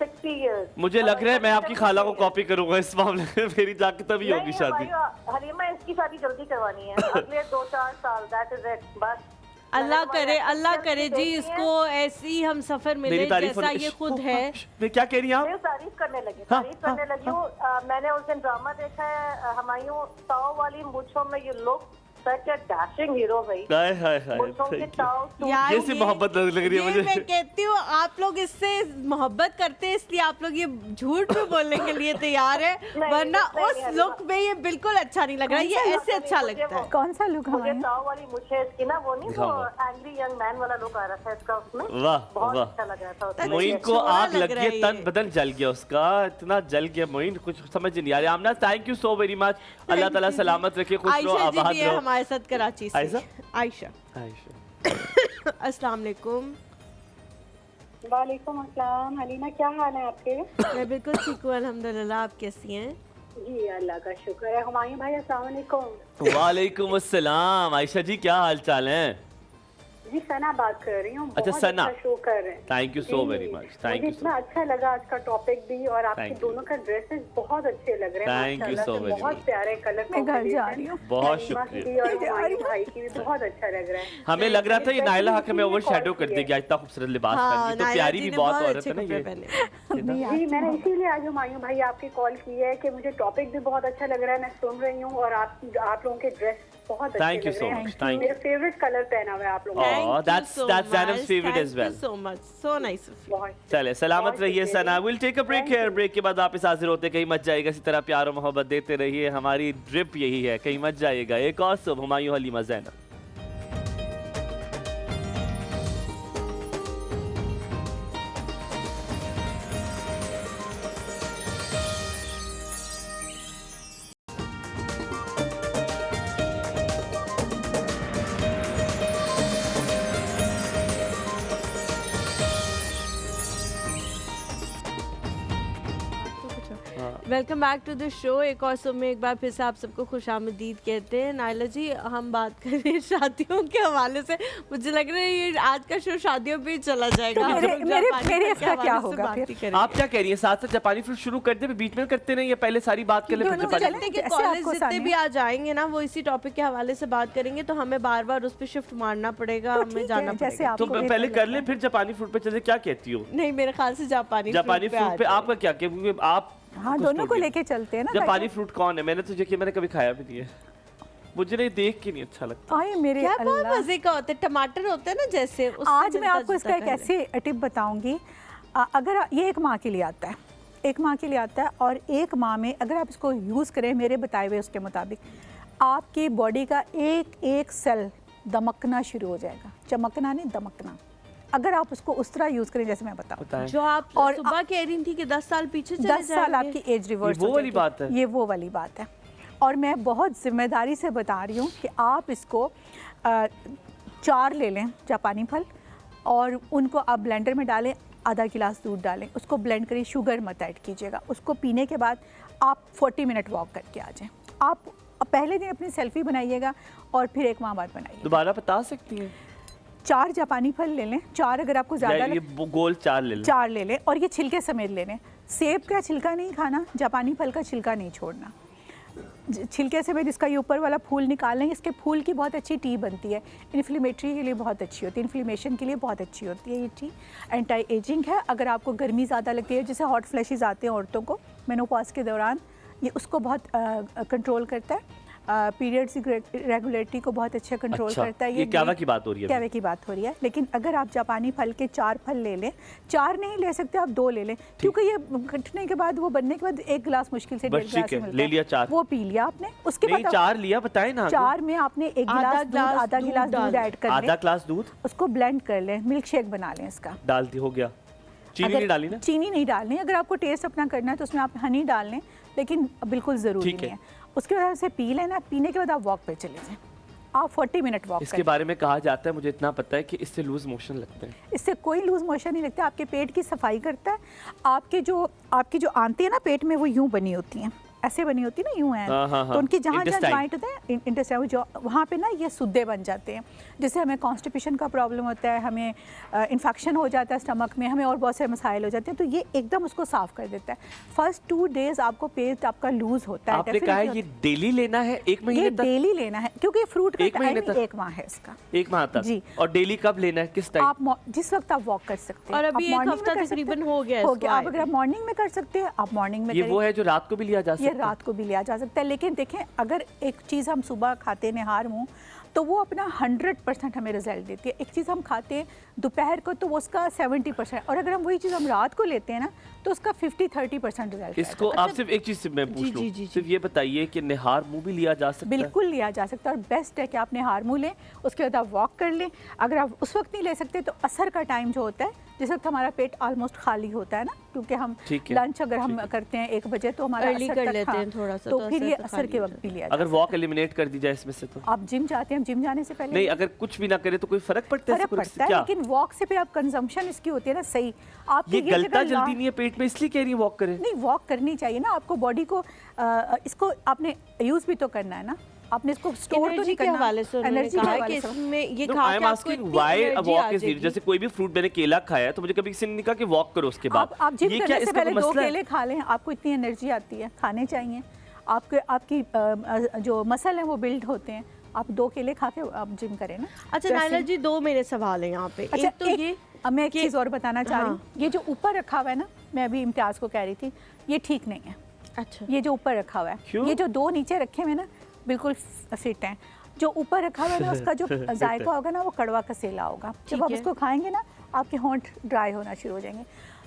60 इयर्स। मुझे लग रहा है मैं आपकी खाला को कॉपी करूंगा इस मामले में, मेरी जाके तभी होगी शादी। हलीमा, इसकी शादी जल्दी करवानी है, अगले 2-4 साल, दैट इज इट, बस। अल्लाह करे जी, इसको ऐसी हम सफर मिले जैसा ये खुद है। मैं क्या कह रही हैं आप? तारीफ करने लगी हूँ। मैंने उस दिन ड्रामा देखा है, हुमायूं ताऊ वाली मूंछों में you look such a dashing hero भाई। हाय हाय हाय, मुझको के ताऊ टू- यार, जैसी मोहब्बत लग रही है ये मुझे। मैं कहती हूँ आप लोग इससे मोहब्बत करते हैं इसलिए आप लोग ये झूठ भी बोलने के लिए तैयार है, वरना उस लुक में ये बिल्कुल अच्छा नहीं लग रहा है, ये ऐसे अच्छा लगता है। कौन सा लुक मुझे हमारे ताऊ वाली मुझे इसकी ना वो नहीं, वो दिखाओ। एंग्री यंग मैन वाला लुक आ रहा था इसका उसमें, वाह बहुत वाह, अच्छा लग रहा था उसमें। मोइन को छोरा आग लग लग रहा गई, है तन ये। बदन जल गया उसका, इतना जल गया मोइन, कुछ समझ नहीं आ रहा। Amna thank you so very much, Allah ताला सलामत रखे, खुश रहो, आयशा जी आबाद भी है रहो। हमारे साथ कराची से। आयशा? आयशा आयशा। अस्सलाम वालेकुम। वालेकुम अस्सलाम। हलीमा क्या हाल है आपके? मैं बिल्कुल ठीक हूँ अल्हम्दुलिल्लाह, आप कैसी हैं? जी अल्लाह का शुक्र है। हुमायूं भाई अस्सलाम वालेकुम। वालेकुम अस्सलाम। आयशा जी क्या हाल चाल है? जी सना बात कर रही हूँ। अच्छा, बहुत सना। अच्छा शो कर रहे हैं। थैंक यू सो जी, वेरी मच, थैंक मुझे यू सो इतना अच्छा लगा आज का टॉपिक भी, और आपके Thank you. दोनों का ड्रेसेस बहुत अच्छे लग रहे हैं। Thank you माशाल्लाह so से very बहुत much. प्यारे कलर मैं घर जा रही हूँ। बहुत हलीमा की शुक्रिया। भी और हुमायूं भाई की भी बहुत अच्छा लग रहा है। हमें लग रहा था ये मैं नायला हक में इसीलिए ओवर शेडो call कर किया। देगी, इतना खूबसूरत लिबास हाँ, पहन के, तो नायला प्यारी जी भी ने बहुत बहुत औरत अच्छे है ना कपड़े ये। पहने। जी मैंने इसीलिए आज हुमायूं भाई आपकी कॉल की है कि मुझे टॉपिक भी बहुत अच्छा लग रहा है, मैं सुन रही हूँ, और आप लोगों के ड्रेस बहुत अच्छे Thank you लग so रहे हैं। much, thank you. मेरा फेवरेट कलर पहना हुआ है आप लोगों ने। Oh, that's Zainab's favorite as well. Thank you so much, so nice of you. बहुत चले सलामत बहुत रहिए शुक्रिया। Sana. Will take a break here, break के बाद वापस हाजिर होते, कहीं मत जाएगा, इसी तरह प्यार और मोहब्बत देते रहिए, हमारी ड्रिप यही है, कहीं मत जाइएगा। एक और सुबह Humayun, Halima, Zainab. Welcome back to the show. एक और सुबह में एक बार फिर से आप सबको खुशामदीद कहते हैं। नायला जी, हम बात कर रहे हैं शादियों के हवाले से, मुझे लग रहा है ये आज का शो शादियों पे ही चला जाएगा। तो हम लोग जापानी मेरे के इसका हवाले क्या से होगा बात फिर? ही करेंगे। आप क्या कह रही हैं? साथ साथ जापानी फ्रूट शुरू कर दे, बीच में करते नहीं, ये पहले सारी बात कर ले, फिर दोनों जापानी चलें। चलते कि जैसे कॉलेज आपको जितने आसानी भी आ जाएंगे ना, वो इसी टॉपिक के हवाले से बात करेंगे, तो हमें बार बार उस पर शिफ्ट मारना पड़ेगा, तो हमें ठीक जाना है, जैसे पड़ेगा। आप तो पहले कर ले, फिर जापानी फ्रूट पे चले। क्या कहती हो? नहीं, मेरे ख्याल से जापानी जापानी fruit फ्रूट पे आ आपका क्या, क्योंकि आप हाँ दोनों को लेके चलते हैं ना। जापानी फ्रूट कौन है? मैंने तो देखिए, मैंने कभी खाया भी नहीं है, मुझे नहीं, देख के नहीं अच्छा लगता। आए मेरे क्या बहुत अल्लाह। मजे का होता है, टमाटर होता है ना जैसे, उससे आज मैं मिलता आपको इसका एक जुलता ऐसी टिप बताऊंगी। अगर ये एक माह के लिए आता है, एक माह के लिए आता है, और एक माह में अगर आप इसको यूज़ करें मेरे बताए हुए उसके मुताबिक, आपकी बॉडी का एक एक सेल दमकना शुरू हो जाएगा। चमकना नहीं, दमकना। अगर आप उसको उस तरह यूज़ करें जैसे मैं बताऊँ। बताएं। जो आप और सुबह कह रही थी कि 10 साल पीछे चले 10 साल जाएंगे। आपकी एज रिवर्स ये वो हो वाली जाएगी। बात है। ये वो वाली बात है, और मैं बहुत जिम्मेदारी से बता रही हूँ कि आप इसको 4 ले लें जापानी फल, और उनको आप ब्लेंडर में डालें, आधा गिलास दूध डालें, उसको ब्लेंड करिए, शुगर मत ऐड कीजिएगा। उसको पीने के बाद आप 40 मिनट वॉक करके आ जाएं। आप पहले दिन अपनी सेल्फी बनाइएगा और फिर एक माह बाद बनाइए। दोबारा बता सकती हैं? 4 जापानी फल ले लें, 4 अगर आपको या ज़्यादा ये गोल 4 ले लें? 4 ले लें, और ये छिलके समेत ले लें। सेब का छिलका नहीं खाना, जापानी फल का छिलका नहीं छोड़ना। छिलके समेत इसका ये ऊपर वाला फूल निकाल लें। इसके फूल की बहुत अच्छी टी बनती है, इन्फ्लेमेटरी के लिए बहुत अच्छी होती है, इन्फ्लेमेशन के लिए बहुत अच्छी होती है ये टी। एंटी एजिंग है। अगर आपको गर्मी ज़्यादा लगती है, जैसे हॉट फ्लैशेस आते हैं औरतों को मेनोपॉज के दौरान, ये उसको बहुत कंट्रोल करता है। पीरियड्स रेगुलरिटी को बहुत अच्छा कंट्रोल करता है। ये क्यावा की बात हो रही है? क्यावे की बात हो रही है। लेकिन अगर आप जापानी फल के 4 फल ले लें, 4 नहीं ले सकते आप 2 ले लें, क्योंकि ये कटने के बाद, वो बनने के बाद 1 गिलास मुश्किल से 1.5 गिलास मिलता है। ले लिया 4, वो पी लिया आपने। उसके नहीं बाद 4 लिया, बताए ना। 4 में आपने 1 गिलास दूध, आधा गिलास दूध ऐड कर आधा लें, ग्लास दूध, उसको ब्लेंड कर लें, मिल्क शेक बना लें इसका। डाल दी, हो गया। चीनी नहीं डाली ना? चीनी नहीं डालनी। अगर आपको टेस्ट अपना करना है तो उसमें आप हनी डाल लें, लेकिन बिल्कुल ज़रूरी नहीं है। उसके बाद से पी लेना, पीने के बाद आप वॉक पे चले जाएं। आप 40 मिनट वॉक इसके बारे में कहा जाता है, मुझे इतना पता है कि इससे लूज मोशन लगते हैं। इससे कोई लूज मोशन नहीं लगता, आपके पेट की सफाई करता है। आपकी जो आंतें हैं ना पेट में, वो यूं बनी होती हैं, ऐसे बनी होती है ना, यूं हैं। तो उनकी जहाँ जहाँ जॉइंट होते हैं इंटेस्टाइन, जो वहाँ पे ना ये सुद्दे बन जाते हैं, जिससे हमें कॉन्स्टिपेशन का प्रॉब्लम होता है, हमें इन्फेक्शन हो जाता है स्टमक में, हमें और बहुत सारे मसाइल हो जाते हैं। तो ये एकदम उसको साफ कर देता है। फर्स्ट 2 डेज आपको पेट आपका लूज होता है। आपने कहा है ये डेली लेना है, 1 महीने ये तक? डेली लेना है, क्योंकि फ्रूट का 1 महीने टाइम तक? 1 माह है इसका। 1 माह तक जी। और डेली कब लेना है, किस टाइम? आप जिस वक्त आप वॉक कर सकते हैं। और अभी आप 1 morning हफ्ता में कर सकते तकरीबन हैं। हो गया हो इसको गया। आप आए अगर आप मॉर्निंग में कर सकते हैं, आप मॉर्निंग में ये करिए। वो है जो रात को भी लिया जा सकता फिर रात को भी लिया जा सकता है। लेकिन देखें, अगर एक चीज़ हम सुबह खाते हैं निहार मुँह, तो वो अपना 100% हमें रिजल्ट देती है। एक चीज़ हम खाते हैं दोपहर को तो वो उसका 70%, और अगर हम वही चीज़ हम रात को लेते हैं ना तो उसका 50-30% रिजल्ट। इसको आप सिर्फ एक चीज़ मैं पूछ लूं, सिर्फ ये बताइए कि निहार मुंह भी लिया जा सकता है? बिल्कुल लिया जा सकता है, और बेस्ट है कि आप निहार मुंह लें, उसके बाद आप वॉक कर लें। अगर आप उस वक्त नहीं ले सकते तो असर का टाइम जो होता है, जिस वक्त हमारा पेट ऑलमोस्ट खाली होता है ना, क्योंकि हम लंच अगर हम करते हैं 1 बजे तो हमारा अर्ली कर लेते हैं थोड़ा सा, तो फिर ये असर के वक्त भी लिया जाता है। अगर वॉक एलिमिनेट कर दी जाए इसमें से तो आप जिम जाते हैं, जिम जाने से पहले नहीं, अगर कुछ भी ना करे तो कोई फर्क पड़ता है? फर्क पड़ता है, लेकिन वॉक से फिर आप कंजम्पशन इसकी होती है ना सही। आप ये गलता जल्दी नहीं है पेट में, इसलिए कह रही है वॉक करें? नहीं, वॉक करनी चाहिए ना, आपको बॉडी को इसको आपने यूज भी तो करना है ना, आपने इसको स्टोर तो नहीं करना। एनर्जी के हवाले से इसमें ये खा के आपको why a walk is needed. जैसे कोई भी फ्रूट, मैंने केला खाया है तो मुझे कभी किसी ने कहा कि वॉक करो उसके बाद। आप जिम करने से पहले 2 केले खा लें, आपको इतनी एनर्जी आती है, खाने चाहिए। आपकी जो मसल है वो बिल्ड होते हैं। आप 2 केले खा के आप जिम करें ना। अच्छा नायला जी, 2 मेरे सवाल हैं यहाँ पे। अच्छा, एक तो ये मैं एक चीज़ और बताना चाह रही हूँ, ये जो ऊपर रखा हुआ है ना, मैं अभी इम्तियाज़ को कह रही थी, ये ठीक नहीं है। अच्छा, ये जो ऊपर रखा हुआ है, ये जो 2 नीचे रखे हुए ना बिल्कुल फिट हैं। जो ऊपर रखा हुआ है ना, उसका जो जायका होगा ना वो कड़वा कसेला होगा। जब आप उसको खाएंगे ना, आपके होंठ ड्राई होना शुरू हो जाएंगे।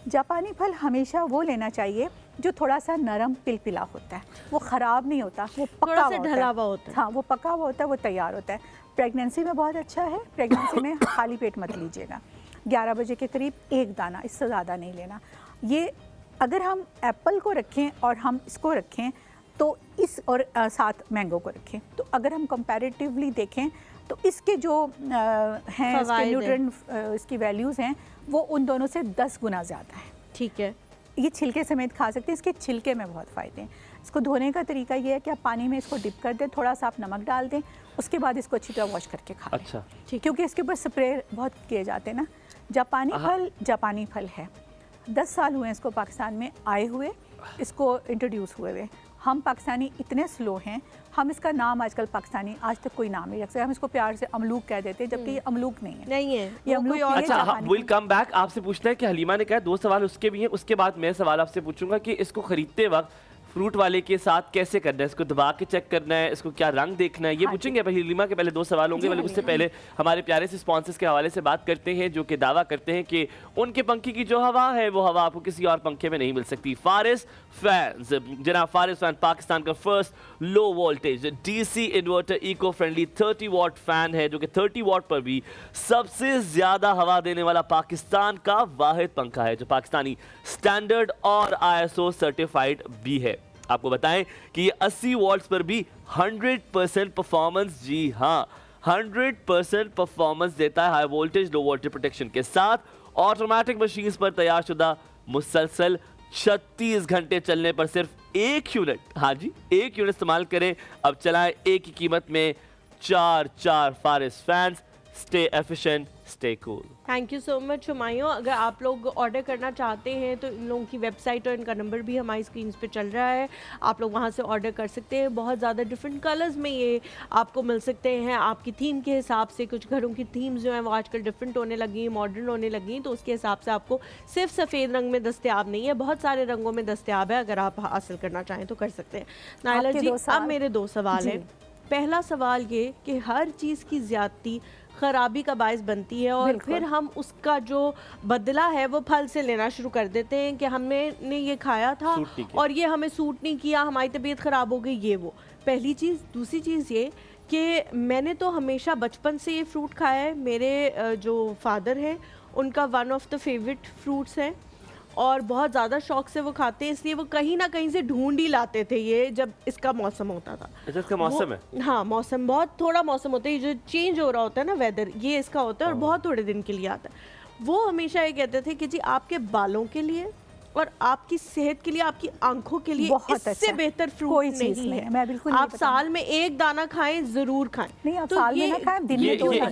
जापानी फल हमेशा वो लेना चाहिए जो थोड़ा सा नरम पिलपिला होता है, वो ख़राब नहीं होता, वो पका हुआ ढला हुआ होता है। हाँ, वो पका हुआ होता है, वो तैयार होता है। प्रेगनेंसी में बहुत अच्छा है। प्रेगनेंसी में खाली पेट मत लीजिएगा। 11 बजे के करीब 1 दाना, इससे ज़्यादा नहीं लेना। ये अगर हम एप्पल को रखें और हम इसको रखें तो इस और साथ मैंगो को रखें, तो अगर हम कंपैरेटिवली देखें तो इसके जो हैं इसके न्यूट्रिएंट इसकी वैल्यूज़ हैं वो उन दोनों से 10 गुना ज़्यादा है। ठीक है, ये छिलके समेत खा सकते हैं। इसके छिलके में बहुत फ़ायदे हैं। इसको धोने का तरीका ये है कि आप पानी में इसको डिप कर दें, थोड़ा सा आप नमक डाल दें, उसके बाद इसको अच्छी तरह वॉश करके खा लें। अच्छा, क्योंकि इसके ऊपर स्प्रे बहुत किए जाते हैं ना। जापानी फल है, 10 साल हुए इसको पाकिस्तान में आए हुए, इसको इंट्रोड्यूस हुए हुए। हम पाकिस्तानी इतने स्लो हैं, हम इसका नाम आजकल पाकिस्तानी आज तक कोई नाम नहीं रख सकते। हम इसको प्यार से अमलूक कह देते हैं, जबकि ये अमलूक नहीं है। ये अमलूक नहीं है। अच्छा, विल कम बैक। आपसे पूछना है कि हलीमा ने कहा 2 सवाल उसके भी हैं, उसके बाद मैं सवाल आपसे पूछूंगा कि इसको खरीदते वक्त फ्रूट वाले के साथ कैसे करना है, इसको दबा के चेक करना है, इसको क्या रंग देखना है, ये पूछेंगे। भाई हलीमा के पहले 2 सवाल होंगे, बल्कि उससे पहले हमारे प्यारे से स्पॉन्सर्स के हवाले से बात करते हैं, जो कि दावा करते हैं कि उनके पंखे की जो हवा है वो हवा आपको किसी और पंखे में नहीं मिल सकती। फारिस फैंस, जनाब फारिस फैन पाकिस्तान का first low voltage DC inverter eco friendly 30 watt fan है, जो कि 30 वॉट पर भी सबसे ज्यादा हवा देने वाला पाकिस्तान का वाहिद पंखा है, जो पाकिस्तानी स्टैंडर्ड और ISO सर्टिफाइड भी है। आपको बताएं कि ये 80 वॉट्स पर भी 100% परफॉर्मेंस, जी हाँ 100% परफॉर्मेंस देता है, high voltage low voltage protection के साथ। ऑटोमेटिक मशीन्स पर तैयार शुदा मुसलसल 36 घंटे चलने पर सिर्फ 1 यूनिट, हाँ जी 1 यूनिट इस्तेमाल करें। अब चलाएं एक ही कीमत में 4 Faris fans. Stay efficient, stay cool. Thank you so much Humayun. अगर आप लोग ऑर्डर करना चाहते हैं तो इन लोगों की वेबसाइट और इनका नंबर भी हमारी स्क्रीन पे चल रहा है, आप लोग वहां से ऑर्डर कर सकते हैं। बहुत ज़्यादा डिफरेंट कलर्स में ये आपको मिल सकते हैं, आपकी थीम के हिसाब से। कुछ घरों की थीम्स जो हैं वो आजकल डिफरेंट होने लगी, मॉडर्न होने लगी, तो उसके हिसाब से आपको सिर्फ सफ़ेद रंग में दस्तयाब नहीं है, बहुत सारे रंगों में दस्तयाब है। अगर आप हासिल करना चाहें तो कर सकते हैं। नायला जी, अब मेरे 2 सवाल हैं। पहला सवाल ये कि हर चीज़ की ज़्यादती ख़राबी का बायस बनती है, और फिर हम उसका जो बदला है वो फल से लेना शुरू कर देते हैं कि हमने ये खाया था और ये हमें सूट नहीं किया, हमारी तबीयत ख़राब हो गई, ये वो। पहली चीज़। दूसरी चीज़ ये कि मैंने तो हमेशा बचपन से ये फ्रूट खाया है। मेरे जो फादर हैं उनका one of the favourite fruits है और बहुत ज़्यादा शौक से वो खाते हैं, इसलिए वो कहीं ना कहीं से ढूंढ ही लाते थे ये जब इसका मौसम होता था। अच्छा, इसका मौसम है? हाँ, मौसम बहुत थोड़ा मौसम होता है, जो चेंज हो रहा होता है ना वेदर, ये इसका होता है और बहुत थोड़े दिन के लिए आता है। वो हमेशा ये कहते थे कि जी आपके बालों के लिए और आपकी सेहत के लिए, आपकी आंखों के लिए इससे अच्छा। बेहतर फ्रूट कोई नहीं है। मैं बिल्कुल आप साल में 1 दाना खाएं, जरूर खाएं। नहीं, आप साल में ना खाएं, दिन में 2 दाना।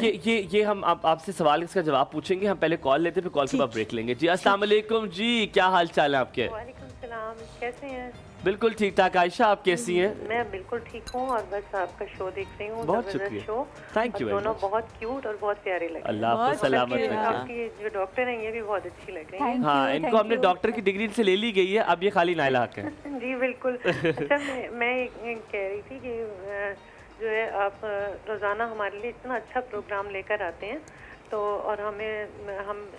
ये हम आपसे सवाल इसका जवाब पूछेंगे। हम पहले कॉल लेते, फिर कॉल के बाद ब्रेक लेंगे। जी अस्सलाम वालेकुम जी, क्या हाल चाल है आपके? वालेकुम सलाम, कैसे हैं? बिल्कुल ठीक ठाक। आयशा आप कैसी हैं? मैं बिल्कुल ठीक हूँ और बस आपका शो देख रही हूँ। बहुत शुक्रिया। Show thank you. दोनों बहुत क्यूट और बहुत प्यारे लगे। अल्लाह आपको सलामत रखे। आपकी जो डॉक्टर हैं ये भी बहुत अच्छी लग रही है। हाँ, इनको हमने डॉक्टर की डिग्री से ले ली गई है, अब ये खाली नाइला हक है। जी बिल्कुल। अच्छा मैं कह रही थी कि जो है आप रोज़ाना हमारे लिए इतना अच्छा प्रोग्राम लेकर आते हैं तो और हम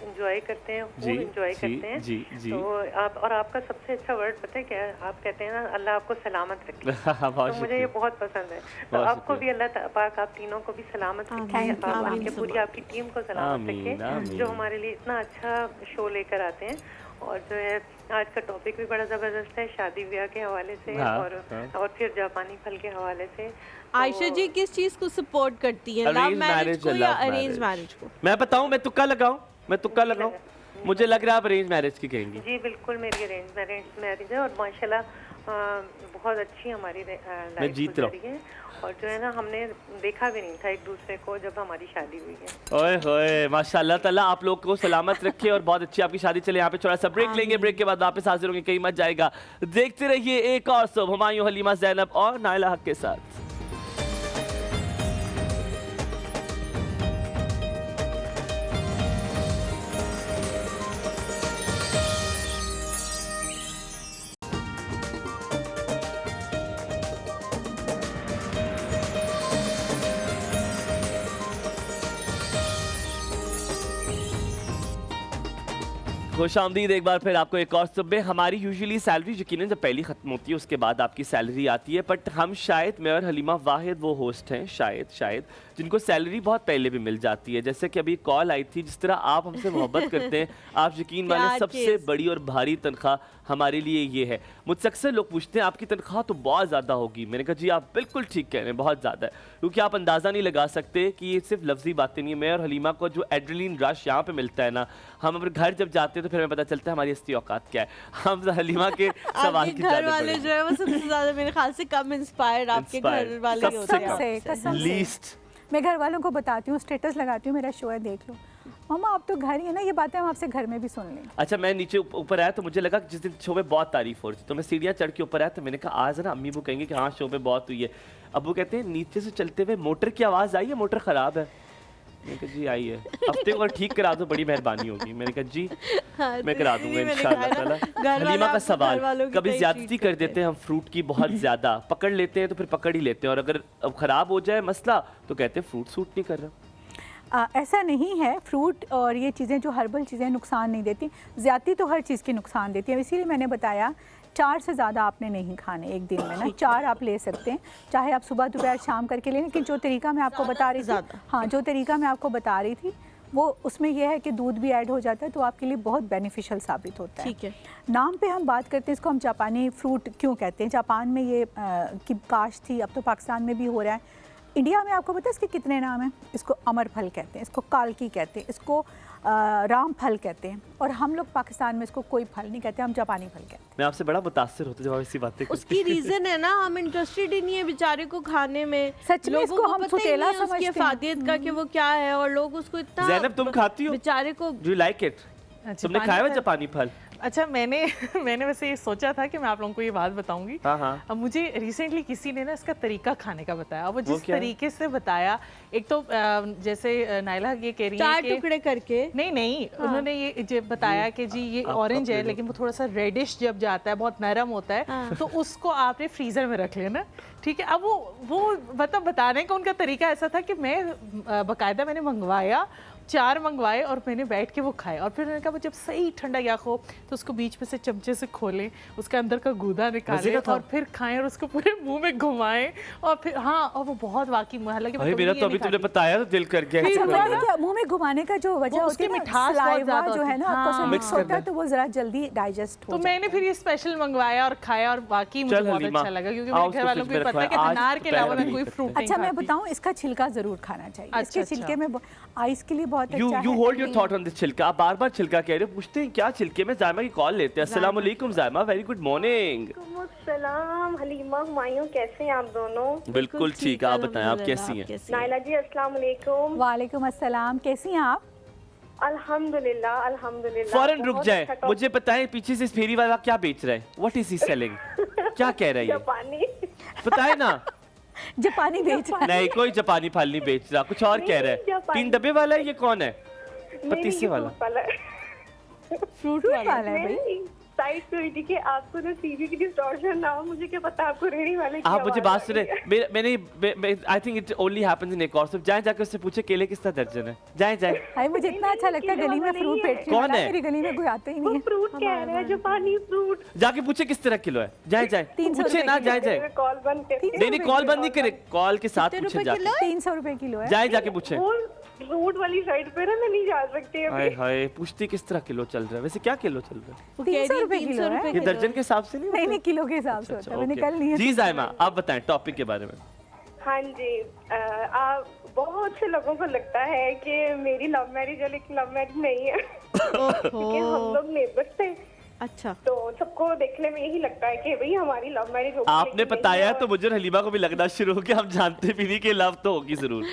इंजॉय करते हैं, खूब इंजॉय करते हैं। जी जी। तो आप और आपका सबसे अच्छा वर्ड पता है क्या है? आप कहते हैं ना अल्लाह आपको सलामत रखे। तो मुझे ये बहुत पसंद है। तो आपको भी अल्लाह पाक आप तीनों को भी सलामत रखे, आपकी पूरी आपकी टीम को सलामत रखे जो हमारे लिए इतना अच्छा शो लेकर आते हैं। और जो है आज का टॉपिक भी बड़ा ज़बरदस्त है, शादी ब्याह के हवाले से और फिर जापानी फल के हवाले से। आयशा जी किस चीज़ को सपोर्ट करती हैं, लव मैरिज को या अरेंज मैरिज को? मैं बताऊं, मैं तुक्का लगाऊं, मुझे लग रहा है आप अरेंज मैरिज की कहेंगी। जी बिल्कुल, मेरी अरेंज मैरिज है और माशाल्लाह बहुत अच्छी हमारी लाइफ जीत रहा है। और जो है ना हमने देखा भी नहीं था एक दूसरे को जब हमारी शादी हुई है। ओए होए माशाल्लाह ताला आप लोग को सलामत रखे और बहुत अच्छी आपकी शादी चले। यहाँ पे थोड़ा सा ब्रेक लेंगे, ब्रेक के बाद वापस हाजिर होंगे, कहीं मत जाएगा। देखते रहिए एक और सब हुमायूं, हलीमा, ज़ैनब और नाइला हक के साथ। खुश आमदीद एक बार फिर आपको एक और सुबह। हमारी यूजुअली सैलरी यकीनन जब पहली ख़त्म होती है उसके बाद आपकी सैलरी आती है, बट हम शायद, मैं और हलीमा वाहिद वो होस्ट हैं शायद जिनको सैलरी बहुत पहले भी मिल जाती है। जैसे कि अभी कॉल आई थी, जिस तरह आप हमसे मोहब्बत करते हैं, आप यकीन माने सबसे बड़ी और भारी तनख्वाह हमारे लिए ये है। मुझसे अक्सर लोग पूछते हैं आपकी तनख्वाह तो बहुत ज़्यादा होगी। मैंने कहा जी आप बिल्कुल ठीक कह रहे हैं, बहुत ज़्यादा है, क्योंकि आप अंदाज़ा नहीं लगा सकते कि ये सिर्फ लफ्जी बातें नहीं है। मैं और हलीमा को जो एड्रेनलिन रश यहाँ पे मिलता है ना, हम अपने घर जब जाते हैं तो फिर हमें पता चलता है हमारी असली औकात क्या है। हम हलीमा के सवाल की घर वाले जो है वो सबसे ज़्यादा मेरे ख्याल से कम इंस्पायर्ड आपके घर वाले होते हैं। लीस्ट मैं घर वालों को बताती हूँ, स्टेटस लगाती हूँ, मेरा शो है देख लो। मामा आप तो घर ही है ना, ये बातें हम आपसे घर में भी सुन लें। अच्छा, मैं नीचे ऊपर आया तो मुझे लगा जिस दिन शो में बहुत तारीफ हो रही थी तो मैं सीढ़ियाँ चढ़ के ऊपर आया, तो मैंने कहा आज ना अम्मी वो कहेंगे कि हाँ शो में बहुत हुई है। अब वो कहते हैं नीचे से चलते हुए मोटर की आवाज़ आई है, मोटर ख़राब है। मैंने कहा जी आई है, हफ्ते को ठीक करा दो बड़ी मेहरबानी होगी। मैंने कहा जी मैं करा दूंगा इंशाल्लाह ताला। हलीमा का सवाल, कभी ज्यादती कर देते हैं हम फ्रूट की, बहुत ज़्यादा पकड़ लेते हैं तो फिर पकड़ ही लेते हैं, और अगर अब ख़राब हो जाए मसला तो कहते हैं फ्रूट सूट नहीं कर रहा। ऐसा नहीं है, फ्रूट और ये चीज़ें जो हर्बल चीज़ें नुकसान नहीं देती, ज़्यादती तो हर चीज़ की नुकसान देती है। इसीलिए मैंने बताया 4 से ज़्यादा आपने नहीं खाने एक दिन में ना, 4 आप ले सकते हैं, चाहे आप सुबह दोपहर शाम करके लें। लेकिन जो तरीका मैं आपको बता रही थी, हाँ जो तरीका मैं आपको बता रही थी वो उसमें यह है कि दूध भी ऐड हो जाता है, तो आपके लिए बहुत बेनिफिशियल साबित होता है। ठीक है, नाम पे हम बात करते हैं, इसको हम जापानी फ्रूट क्यों कहते हैं। जापान में ये की काश्त थी, अब तो पाकिस्तान में भी हो रहा है। इंडिया में आपको पता है इसके कितने नाम हैं? इसको अमर फल कहते हैं, इसको कालकी कहते हैं, इसको राम फल कहते हैं, और हम लोग पाकिस्तान में इसको कोई फल नहीं कहते, हम जापानी फल कहते हैं। मैं आपसे बड़ा मुतासिर होता जब ऐसी बातें। उसकी रीजन है ना, हम इंटरेस्टेड ही नहीं है बेचारे को खाने में। सच में इसको हम सुतेला समझते हैं फादियत का कि वो क्या है, और लोग उसको इतना। ज़ैनब तुम खाती हो बेचारे को? Do you like it? तुमने खाया हुआ जापानी फल? अच्छा, मैंने वैसे ये सोचा था कि मैं आप लोगों को ये बात बताऊंगी। अब मुझे रिसेंटली किसी ने ना इसका तरीका खाने का बताया, और वो जिस तरीके से बताया, एक तो जैसे नाइला ये कह रही है 4 टुकड़े करके, नहीं उन्होंने ये बताया कि जी ये ऑरेंज है लेकिन वो थोड़ा सा रेडिश जब जाता है, बहुत नरम होता है, तो उसको आपने फ्रीजर में रख लेना। ठीक है, अब वो मतलब बताने का उनका तरीका ऐसा था कि मैं बाकायदा मैंने मंगवाया, 4 मंगवाए और मैंने बैठ के वो खाए, और फिर मैंने कहा जब सही ठंडा या हो तो उसको बीच में से चमचे से खोलें, उसके अंदर का गूदा निकालें और फिर खाएं, और उसको पूरे मुंह में घुमाएं, और फिर हाँ, और वो बहुत वाकई हालांकि मेरा तो अभी तुमने बताया तो दिल कर गया। मुंह में घुमाने का जो वजह होती है मिठास जो है ना, आपको मिक्स होता है तो वो जरा जल्दी डाइजेस्ट हो। तो मैंने फिर ये स्पेशल मंगवाया और खाया, और बाकी मुझे बहुत अच्छा लगा, क्योंकि मेरे घर वालों को पता है कि अनार के अलावा मैं कोई फ्रूट नहीं खाती। अच्छा मैं बताऊं, इसका छिलका जरूर खाना चाहिए। इसके छिलके में आइस के लिए बहुत अच्छा है। You hold your thought on this छिलका। आप बार-बार छिलका कह रहे हो, पूछते हैं क्या छिलके में। जायमा की कॉल लेते हैं। अस्सलाम वालेकुम जायमा, वेरी गुड मॉर्निंग। अस्सलाम हलीमा, हुमायूं, कैसे हैं आप दोनों? बिल्कुल ठीक, आप बताएं आप कैसी हैं? नाइला जी अस्सलाम वालेकुम। वालेकुम अस्सलाम, कैसी हैं आप? अल्हम्दुलिल्लाह अल्हम्दुलिल्लाह। फौरन रुक जाए, मुझे बताएं पीछे से इस फेरी वाला क्या बेच रहा है? What is he selling? क्या कह रहा है ये? जापानी। बताए ना। जापानी बेच रहा है। नहीं, कोई जापानी फल नहीं बेच रहा, कुछ और कह रहा है। जापानी। 3 डब्बे वाला है, ये कौन है? पतीसे वाला। फ्रूट वाला है भाई। साइड पे हुई थी कि आपको ना टीवी की डिस्टॉर्शन ना हो, मुझे क्या पता आपको रेहड़ी वाले की आप मुझे आवाज बात आ सुने, रही है। मैंने I think it only happens in एक और सिर्फ जाए जाके उससे पूछे केले किस तरह दर्जन है। जाए भाई मुझे इतना अच्छा लगता है गली में फ्रूट बेचने कौन वाला, है? मेरी गली में कोई आता ही नहीं वो है। फ्रूट कह रहा है, जापानी फ्रूट। जाके पूछे किस तरह किलो है। जाए 300 पूछे रुपए ना, किलो। जाए कॉल बंद कर। नहीं कॉल बंद नहीं करे, कॉल के साथ पूछे जाके। 300 रुपए किलो है। जाए जाके पूछे। वो फ्रूट वाली साइड पे ना मैं नहीं जा सकती हाय अभी। हाय, पूछती किस तरह किलो चल रहा है। वैसे क्या किलो चल रहा है? वो कह रही 300 है रुपए किलो है। ये दर्जन के हिसाब से नहीं नहीं होता? नहीं, किलो के हिसाब से होता है, मैंने कल नहीं जी जायमा, आप बताएं टॉपिक के बारे में। हाँ जी, आप बहुत से लोगों को लगता है कि मेरी लव मैरिज है, लेकिन लव मैरिज नहीं है। क्योंकि हम लोग नेबर्स थे, अच्छा। तो सबको देखने में यही लगता है कि भाई हमारी लव मैरिज होगी। आपने लेकिन बताया नहीं है। तो मुझे और हलीमा को भी लगना शुरू हो गया, हम जानते भी नहीं कि लव तो होगी जरूर।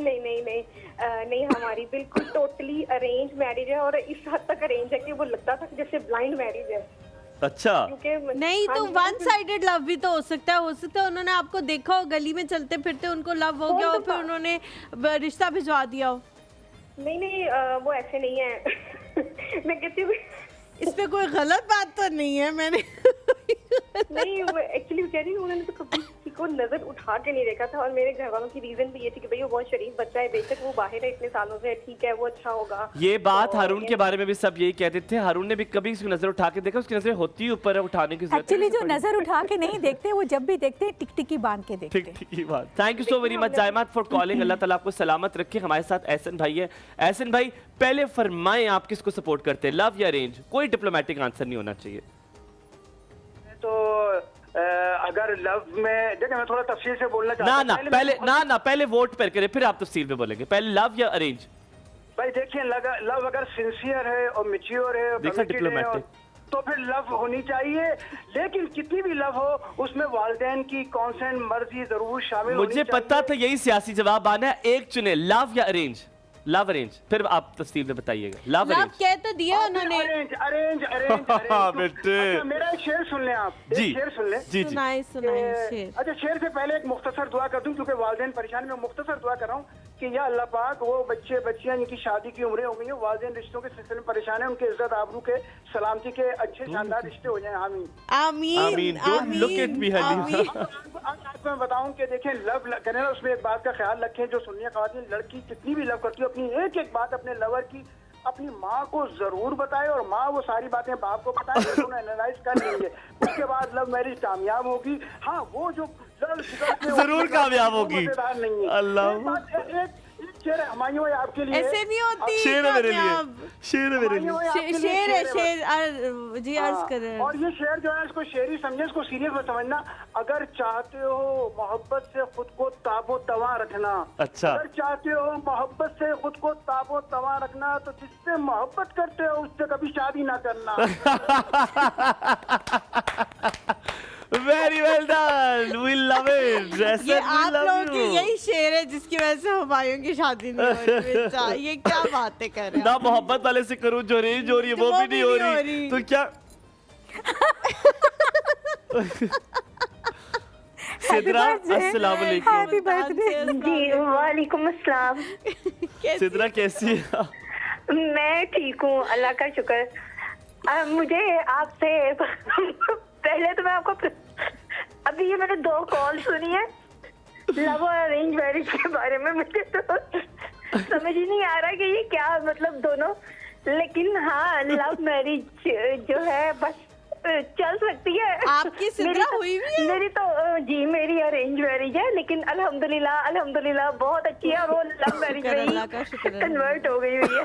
नहीं नहीं नहीं, नहीं हमारी बिल्कुल टोटली अरेंज मैरिज है, और इस हद तक अरेंज है कि वो लगता था कि जैसे ब्लाइंड मैरिज है। अच्छा, क्योंकि नहीं हाँ तो जी, वन साइडेड लव भी तो हो सकता है उन्होंने आपको देखा हो गली में चलते फिरते, उनको लव हो गया हो, फिर उन्होंने रिश्ता भिजवा दिया हो। नहीं नहीं, वो ऐसे नहीं है। मैं कहती हूँ इस पे कोई गलत बात तो नहीं है, मैंने नहीं, एक्चुअली कह रही हूँ उन्होंने तो कभी किसी को नजर उठा के नहीं देखा था, और मेरे घर वालों की रीजन भी ये थी कि भाई वो बहुत शरीफ बच्चा है, बेशक वो बाहर है इतने सालों से, ठीक है वो अच्छा होगा। ये बात तो हारून के बारे में भी सब यही कहते थे। हारून ने भी कभी उसकी नजर उठा के देखा, उसकी नजर होती है ऊपर है, उठाने की जरूरत एक्चुअली जो नजर उठा के नहीं देखते, वो जब भी देखते हैं टिकटिकी बांध के देखते ठीक हैं। ठीक ही बात। Thank you so very much Zaima for calling. Allah ताला आपको सलामत रखे। हमारे साथ एहसन भाई है। एहसन भाई, पहले फरमाएं आप किसको सपोर्ट करते हैं, लव या अरेंज? कोई डिप्लोमेटिक आंसर नहीं होना चाहिए। तो अगर लव में देखिए, मैं थोड़ा तफसील से बोलना चाहता ना हूं। पहले वोट पर करें, फिर आप तफसील में बोलेंगे। पहले लव या अरेंज? भाई देखिए, लव अगर सिंसियर है और मैच्योर है और देखा committed है डिप्लोमेटिक। तो फिर लव होनी चाहिए, लेकिन कितनी भी लव हो उसमें वालिदैन की कॉन्सेंट मर्जी जरूर शामिल होनी मुझे चाहिए। पता था यही सियासी जवाब आना है। एक चुने, लव या अरेंज? लव अरेंज, फिर आप तफसील में बताइएगा। Love love arrange? कह तो दिया उन्होंने। अरेंज अरेंज अरेंज बेटे। अच्छा, मेरा एक शेर सुन लें आप, जी एक शेर सुन लें। जी जी। सुनाए शेर। अच्छा, शेर से पहले एक मुख्तसर दुआ कर दूं, क्योंकि वालिदैन परेशान, में मुख्तसर दुआ कर रहा हूँ कि या अल्लाह पाक वो बच्चे बच्चियां जिनकी शादी की उम्रें हो गई हैं, वालिदैन रिश्तों के सिलसिले में परेशान है, उनके इज्जत आबरू के सलामती के अच्छे शानदार रिश्ते हो जाएं। आमीन आमीन आमीन। Don't look at me, Halima. आपको मैं बताऊं कि देखें, लव करें ना, उसमें एक बात का ख्याल रखें, जो सुन्नी ख़वातीन, लड़की कितनी भी लव करती है, अपनी एक एक बात अपने लवर की अपनी माँ को जरूर बताए, और माँ वो सारी बातें बाप को बताए, दोनों एनालाइज कर लेंगे, उसके बाद लव मैरिज कामयाब होगी। हाँ, वो जो जरूर कामयाब होगी। अल्लाह। एक शेर है हमायूं है आपके लिए, ऐसे नहीं होती। शेर है मेरे लिए, शेर है मेरे लिए। शेर है शेर। जी अर्ज कर रहे हैं। और ये शेर जो है इसको शेर ही समझे, इसको सीरियस मत समझना। अगर चाहते हो मोहब्बत से खुद को ताबो तवा रखना, अच्छा। अगर चाहते हो मोहब्बत से खुद को ताबो तवा रखना, तो जिससे मोहब्बत करते हो उससे कभी शादी ना करना। Very well done. We love it. ये आप लोगों की यही शेर है जिसकी वजह से हुमायूं की शादी नहीं हो रही। बेटा, ये क्या बातें कर रहे हैं ना मोहब्बत वाले से करूं, जो रेंज हो रही है वो भी नहीं हो रही, तो क्या? सिद्रा, अस्सलाम वालेकुम। Happy birthday. जी वालेकुम अस्सलाम। सिद्रा कैसी है? मैं ठीक हूँ, अल्लाह का शुक्र। मुझे आपसे पहले तो मैं आपको अभी ये मैंने 2 कॉल सुनी है लव और अरेंज मैरिज के बारे में, मुझे तो समझ ही नहीं आ रहा कि ये क्या मतलब दोनों, लेकिन हाँ लव मैरिज जो है बस चल सकती है। आपकी सिद्रा हुई भी है? मेरी तो जी मेरी अरेंज मैरिज है, लेकिन अल्हम्दुलिल्लाह बहुत अच्छी है, और वो लव मैरिज में कन्वर्ट हो गई हुई है।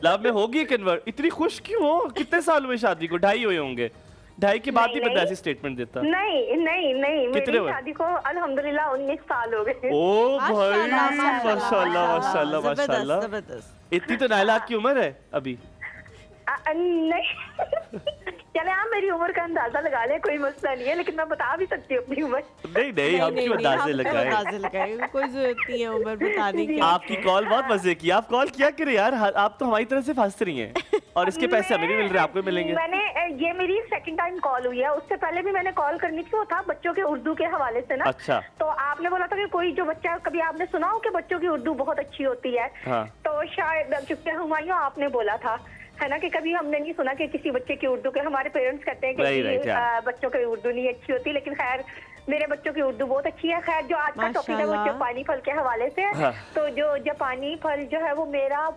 लव में होगी कन्वर्ट? इतनी खुश क्यों हो? कितने साल हुए शादी को? 2.5 हुए होंगे। 2.5 के बाद ही बंदा ऐसी स्टेटमेंट देता। नहीं मेरी शादी को अल्हम्दुलिल्लाह 19 साल हो गए। ओ भाई माशाल्लाह माशाल्लाह। इतनी तो नायला की उम्र है अभी। नहीं चले आप मेरी उम्र का अंदाजा लगा ले, कोई मसला नहीं है, लेकिन मैं बता भी सकती हूँ अपनी उम्र। नहीं हम क्यों अंदाजे लगाए, कोई जरूरत नहीं है उम्र बताने की। आपकी कॉल बहुत मजे की। आप कॉल किया करें यार, आप तो हमारी तरफ से फंस रही हैं। और इसके पैसे हमें भी मिल रहे हैं, आपको भी मिलेंगे। मैंने ये मेरी सेकंड टाइम कॉल हुई है, उससे पहले भी मैंने कॉल करनी थी, वो था बच्चों के उर्दू के हवाले से ना। अच्छा। तो आपने बोला था कि कोई जो बच्चा, कभी आपने सुना हो कि बच्चों की उर्दू बहुत अच्छी होती है। हाँ। तो शायद क्योंकि हुमायूं आपने बोला था, है ना, कि कभी हमने नहीं सुना कि किसी बच्चे की उर्दू के, हमारे पेरेंट्स कहते हैं कि बच्चों की उर्दू नहीं अच्छी होती, लेकिन खैर मेरे बच्चों की उर्दू बहुत अच्छी है। खैर जो आज का टॉपिक है वो जापानी फल के हवाले से है। हाँ। तो जो जापानी फल जो है वो मेरा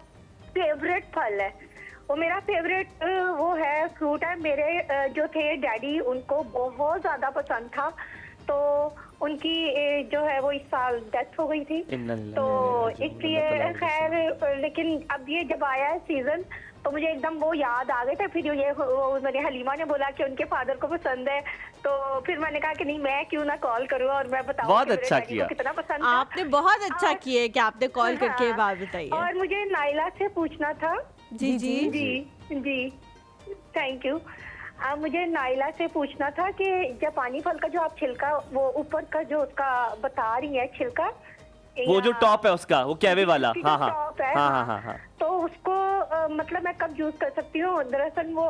फेवरेट फल है, वो मेरा फेवरेट वो है, फ्रूट है। मेरे जो थे डैडी, उनको बहुत ज्यादा पसंद था, तो उनकी जो है वो इस साल डेथ हो गई थी, तो इसलिए खैर। लेकिन अब ये जब आया है सीजन तो मुझे एकदम वो याद आ गए थे। फिर ये मेरे हलीमा ने बोला कि उनके फादर को पसंद है, तो फिर मैंने कहा कि नहीं, मैं क्यों ना कॉल करूं और मैं बताऊं बहुत अच्छा किया, कितना पसंद था। आपने बहुत अच्छा किया कि आपने कॉल करके ये बात बताई। और मुझे नाइला से पूछना था। जी जी जी जी, थैंक यू। मुझे नाइला से पूछना था कि जापानी फल का जो आप छिलका, वो ऊपर का जो उसका बता रही है छिलका, वो जो टॉप है उसका, वो कैवे वाला, हाँ हाँ हाँ हाँ हाँ, तो उसको मतलब मैं कब यूज कर सकती हूँ? दरअसल वो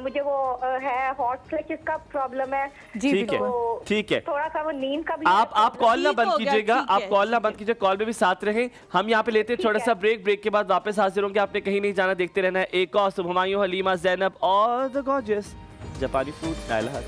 मुझे वो है हॉट फ्लैशेस का प्रॉब्लम है। ठीक है, ठीक है, थोड़ा सा वो नींद का भी। आप कॉल ना बंद कीजिएगा, आप कॉल ना बंद कीजिए, कॉल में भी साथ रहें। हम यहाँ पे लेते हैं छोटा सा ब्रेक, ब्रेक के बाद वापस हाजिर होंगे। आपने कहीं नहीं जाना, देखते रहना है एक और हुमायूं, हलीमा, ज़ैनब और द गॉर्जियस जापानी food Naila.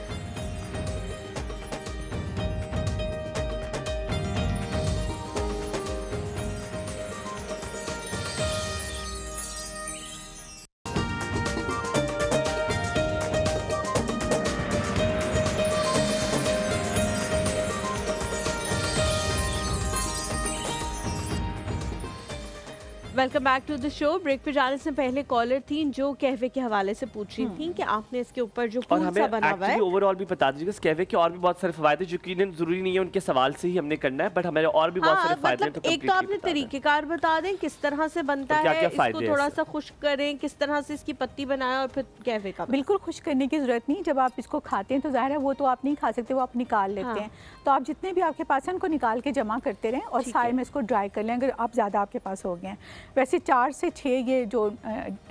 Welcome back to the show. Break पे जाने से पहले कॉलर थी जो कहवे के हवाले से पूछ रही थी कि आपने इसके ऊपर जो और हमें सा बना हुआ है, ओवरऑल भी बता दीजिएगा इस कहवे के और भी बहुत सारे फायदे, यकीनन जरूरी नहीं है उनके सवाल से ही हमने करना है, बट हमारे और भी बहुत सारे फायदे हैं। तो एक तो आपने तरीकेकार बता दें किस तरह से बनता है, इसको थोड़ा सा खुश्क करें, किस तरह से इसकी पत्ती बनाएं, और फिर कहवे का। बिल्कुल खुश्क करने की जरूरत नहीं। जब आप इसको खाते हैं तो जाहिर है वो तो आप नहीं खा सकते, वो आप निकाल लेते हैं। तो आप जितने भी आपके पास हैं उनको निकाल के जमा करते रहें और साइड में इसको ड्राई कर लें अगर आप ज़्यादा आपके पास हो गए हैं। वैसे 4 से 6 ये जो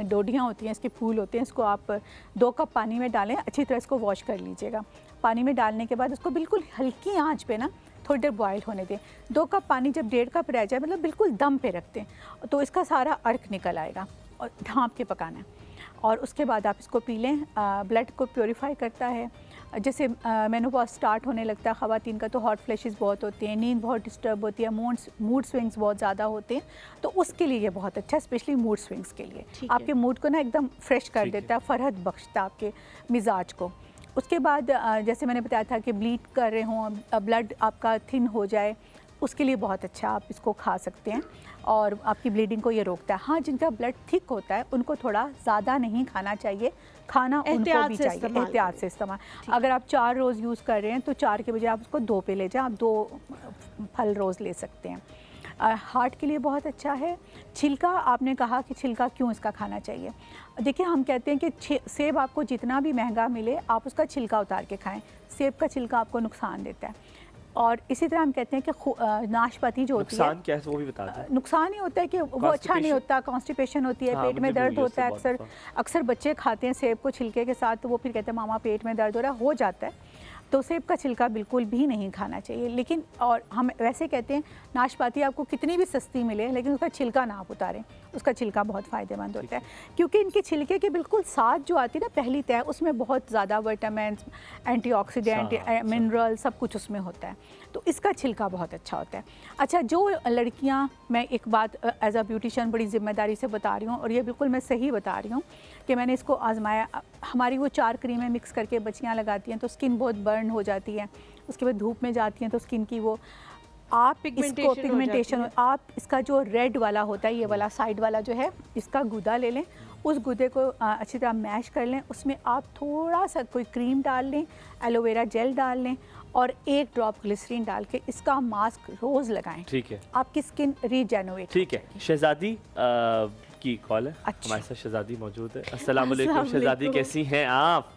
डोडियाँ होती हैं, इसके फूल होते हैं, इसको आप 2 कप पानी में डालें, अच्छी तरह इसको वॉश कर लीजिएगा। पानी में डालने के बाद इसको बिल्कुल हल्की आंच पे ना थोड़ी देर बॉयल होने दें। 2 कप पानी जब 1.5 कप रह जाए, मतलब बिल्कुल दम पे रखते हैं, तो इसका सारा अर्क निकल आएगा और ढाँप के पकाना है। और उसके बाद आप इसको पी लें। ब्लड को प्योरीफाई करता है। जैसे मेनोपॉज स्टार्ट होने लगता है ख़वातीन का, तो हॉट फ्लैशेस बहुत होते हैं, नींद बहुत डिस्टर्ब होती है, मूड स्विंग्स बहुत ज़्यादा होते हैं, तो उसके लिए ये बहुत अच्छा है, स्पेशली मूड स्विंग्स के लिए। आपके मूड को ना एकदम फ्रेश कर देता है, फरहत बख्शता है आपके मिजाज को। उसके बाद जैसे मैंने बताया था कि ब्लीड कर रहे हों, ब्लड आपका थिन हो जाए, उसके लिए बहुत अच्छा आप इसको खा सकते हैं और आपकी ब्लीडिंग को ये रोकता है। हाँ, जिनका ब्लड थिक होता है उनको थोड़ा ज़्यादा नहीं खाना चाहिए, खाना उनको भी चाहिए एहतियात से इस्तेमाल। अगर आप 4 रोज़ यूज़ कर रहे हैं तो 4 के बजाय आप उसको 2 पे ले जाएं, आप 2 फल रोज़ ले सकते हैं। हार्ट के लिए बहुत अच्छा है। छिलका, आपने कहा कि छिलका क्यों इसका खाना चाहिए। देखिए, हम कहते हैं कि सेब आपको जितना भी महंगा मिले आप उसका छिलका उतार के खाएं। सेब का छिलका आपको नुकसान देता है। और इसी तरह हम कहते हैं कि नाशपाती जो होती है, नुकसान क्या है वो भी बता दें। नुकसान ही होता है कि वो अच्छा नहीं होता, कॉन्स्टिपेशन होती है, पेट में दर्द होता है। अक्सर बच्चे खाते हैं सेब को छिलके के साथ, तो वो फिर कहते हैं मामा पेट में दर्द हो रहा है, हो जाता है। तो सेब का छिलका बिल्कुल भी नहीं खाना चाहिए। लेकिन और हम वैसे कहते हैं नाशपाती आपको कितनी भी सस्ती मिले लेकिन उसका छिलका ना आप उतारें, उसका छिलका बहुत फ़ायदेमंद होता है, क्योंकि इनके छिलके के बिल्कुल साथ जो आती है ना पहली तय, उसमें बहुत ज़्यादा विटामिन, एंटीऑक्सीडेंट, मिनरल सब कुछ उसमें होता है, तो इसका छिलका बहुत अच्छा होता है। अच्छा, जो लड़कियाँ, मैं एक बात एज अ ब्यूटिशियन बड़ी ज़िम्मेदारी से बता रही हूँ और ये बिल्कुल मैं सही बता रही हूँ कि मैंने इसको आजमाया। हमारी वो 4 क्रीमें मिक्स करके बच्चियाँ लगाती हैं तो स्किन बहुत बर्न हो जाती है, उसके बाद धूप में जाती हैं तो स्किन की वो आप इसको पिगमेंटेशन, आप इसका जो रेड वाला होता है, ये वाला साइड वाला जो है, इसका गुदा ले लें, उस गुदे को अच्छी तरह मैश कर लें, उसमें आप थोड़ा सा कोई क्रीम डाल लें, एलोवेरा जेल डाल लें और 1 ड्रॉप ग्लिसरीन डाल के इसका मास्क रोज़ लगाएं। ठीक है, आपकी स्किन रीजेनरेट। ठीक है। शहजादी की कॉल है, हमारे साथ शहजादी मौजूद है। अस्सलाम वालेकुम शहजादी, कैसी हैं आप?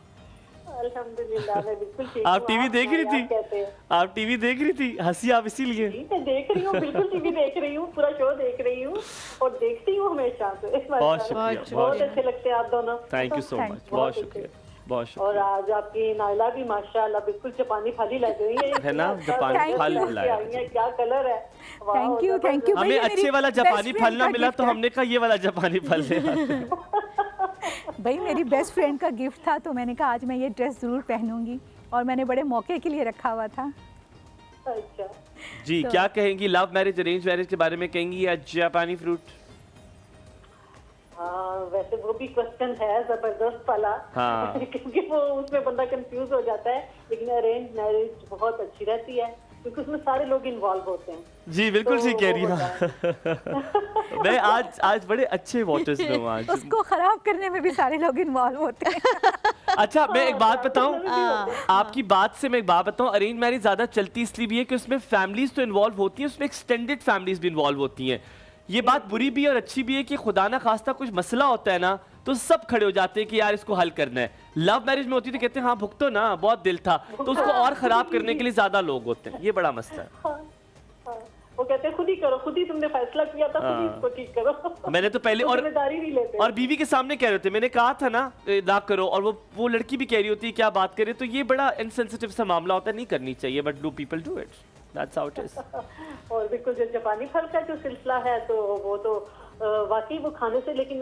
अल्हम्दुलिल्लाह, मैं बिल्कुल ठीक हूं। आप टीवी देख रही थी? आप टीवी देख रही थी? हंसी आप इसीलिए? मैं देख रही हूँ, बिल्कुल टीवी देख रही हूँ, पूरा शो देख रही हूँ। और देखती हूँ हमेशा से। बहुत शुक्रिया, बहुत अच्छे लगते हैं आप दोनों। थैंक यू सो मच, बहुत शुक्रिया, बहुत शुक्रिया। और आज आपकी नायला भी माशाल्लाह बिल्कुल जापानी फाली लग रही है ना, जापानी फल लाया, क्या कलर है। Thank you, thank you. हमें अच्छे वाला जापानी फल ना मिला तो हमने कहा ये वाला जापानी फल ले आते हैं। भाई मेरी बेस्ट फ्रेंड का गिफ्ट था तो मैंने कहा आज मैं ये ड्रेस ज़रूर पहनूंगी और मैंने बड़े मौके के लिए रखा हुआ था। अच्छा जी, क्या कहेंगी लव मैरिज अरेंज मैरिज के बारे में कहेंगी या जापानी फ्रूट? वैसे वो भी क्वेश्चन है जबरदस्त वाला। हाँ। क्योंकि वो उसमें बंदा कंफ्यूज हो जाता है, लेकिन अरेंज मैरिज बहुत अच्छी रहती है क्योंकि उसमें सारे लोग इन्वॉल्व होते हैं। जी बिल्कुल ठीक कह रही हूँ। मैं आज बड़े अच्छे वोटर्स में हूँ आज। उसको खराब करने में भी सारे लोग इन्वॉल्व होते हैं। अच्छा, मैं एक बात बताऊं, आपकी बात से मैं एक बात बताऊं, अरेंज मैरिज ज्यादा चलती इसलिए भी है कि उसमें फैमिलीज तो इन्वॉल्व होती हैं, उसमें एक्सटेंडेड फैमिलीज भी इन्वॉल्व होती हैं। ये बात बुरी भी और अच्छी भी है कि खुदा ना खास्ता कुछ मसला होता है ना तो सब खड़े हो जाते हैं कि यार इसको हल करना है। लव मैरिज में होती तो कहते हैं हाँ भुगतो ना, बहुत दिल था, तो उसको और खराब करने के लिए ज्यादा लोग होते हैं। ये बड़ा मसला है। वो कहते हैं खुद ही करो, खुद ही तुमने फैसला किया था, खुद ही इसको ठीक करो। मैंने तो पहले और जिम्मेदारी नहीं लेते और बीवी के सामने कह रहे थे, मैंने कहा था ना करो, और वो लड़की भी कह रही होती है क्या बात करे, तो ये बड़ा इनसेंसिटिव सा मामला होता है, नहीं करनी चाहिए, but do people do it, that's how it is. और बिल्कुल जो जापानी फल का जो सिलसिला है तो वो तो वाकई वो खाने से, लेकिन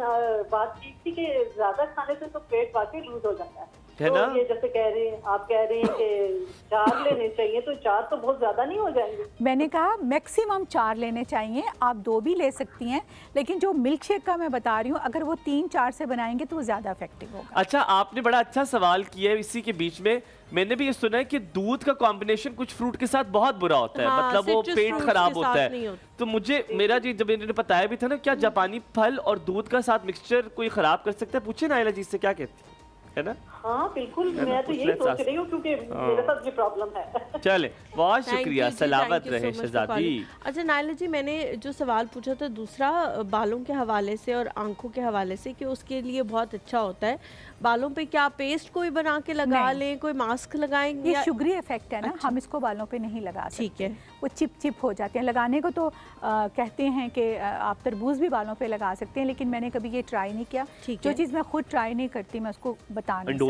बात ठीक थी कि ज्यादा खाने से तो पेट वाकई लूज हो जाता है ना? ये जैसे कह रहे हैं, आप कह रहे हैं कि 4 लेने चाहिए, तो 4 तो बहुत ज्यादा नहीं हो जाएंगे? मैंने कहा मैक्सिमम 4 लेने चाहिए, आप 2 भी ले सकती हैं, लेकिन जो मिल्क शेक का मैं बता रही हूँ अगर वो 3-4 से बनाएंगे तो वो ज्यादा इफेक्टिव होगा। अच्छा, आपने बड़ा अच्छा सवाल किया है। इसी के बीच में मैंने भी ये सुना है कि दूध का कॉम्बिनेशन कुछ फ्रूट के साथ बहुत बुरा होता है। हाँ, मतलब वो पेट खराब होता है। तो मुझे मेरा जी जब इन्होंने बताया भी था ना, क्या जापानी फल और दूध का साथ मिक्सचर कोई खराब कर सकता है? पूछे नायला जी से, क्या कहती है ना? हाँ बिल्कुल, मैं तो यही सोच रही हूँ क्योंकि मेरे साथ ये प्रॉब्लम है। चले, बहुत शुक्रिया, सलामत रहे शहजादी। अच्छा नायला जी, मैंने जो सवाल पूछा था दूसरा बालों के हवाले से और आंखों के हवाले से कि उसके लिए बहुत अच्छा होता है, बालों पे क्या पेस्ट कोई बना के लगा लें, कोई मास्क लगाएंगे? ये शुगरी इफेक्ट है ना, हम इसको बालों पे नहीं लगा सकते। ठीक है, वो चिप हो जाते हैं। लगाने को तो कहते हैं कि आप तरबूज भी बालों पे लगा सकते हैं, लेकिन मैंने कभी ये ट्राई नहीं किया। जो चीज़ मैं खुद ट्राई नहीं करती मैं उसको बता नहीं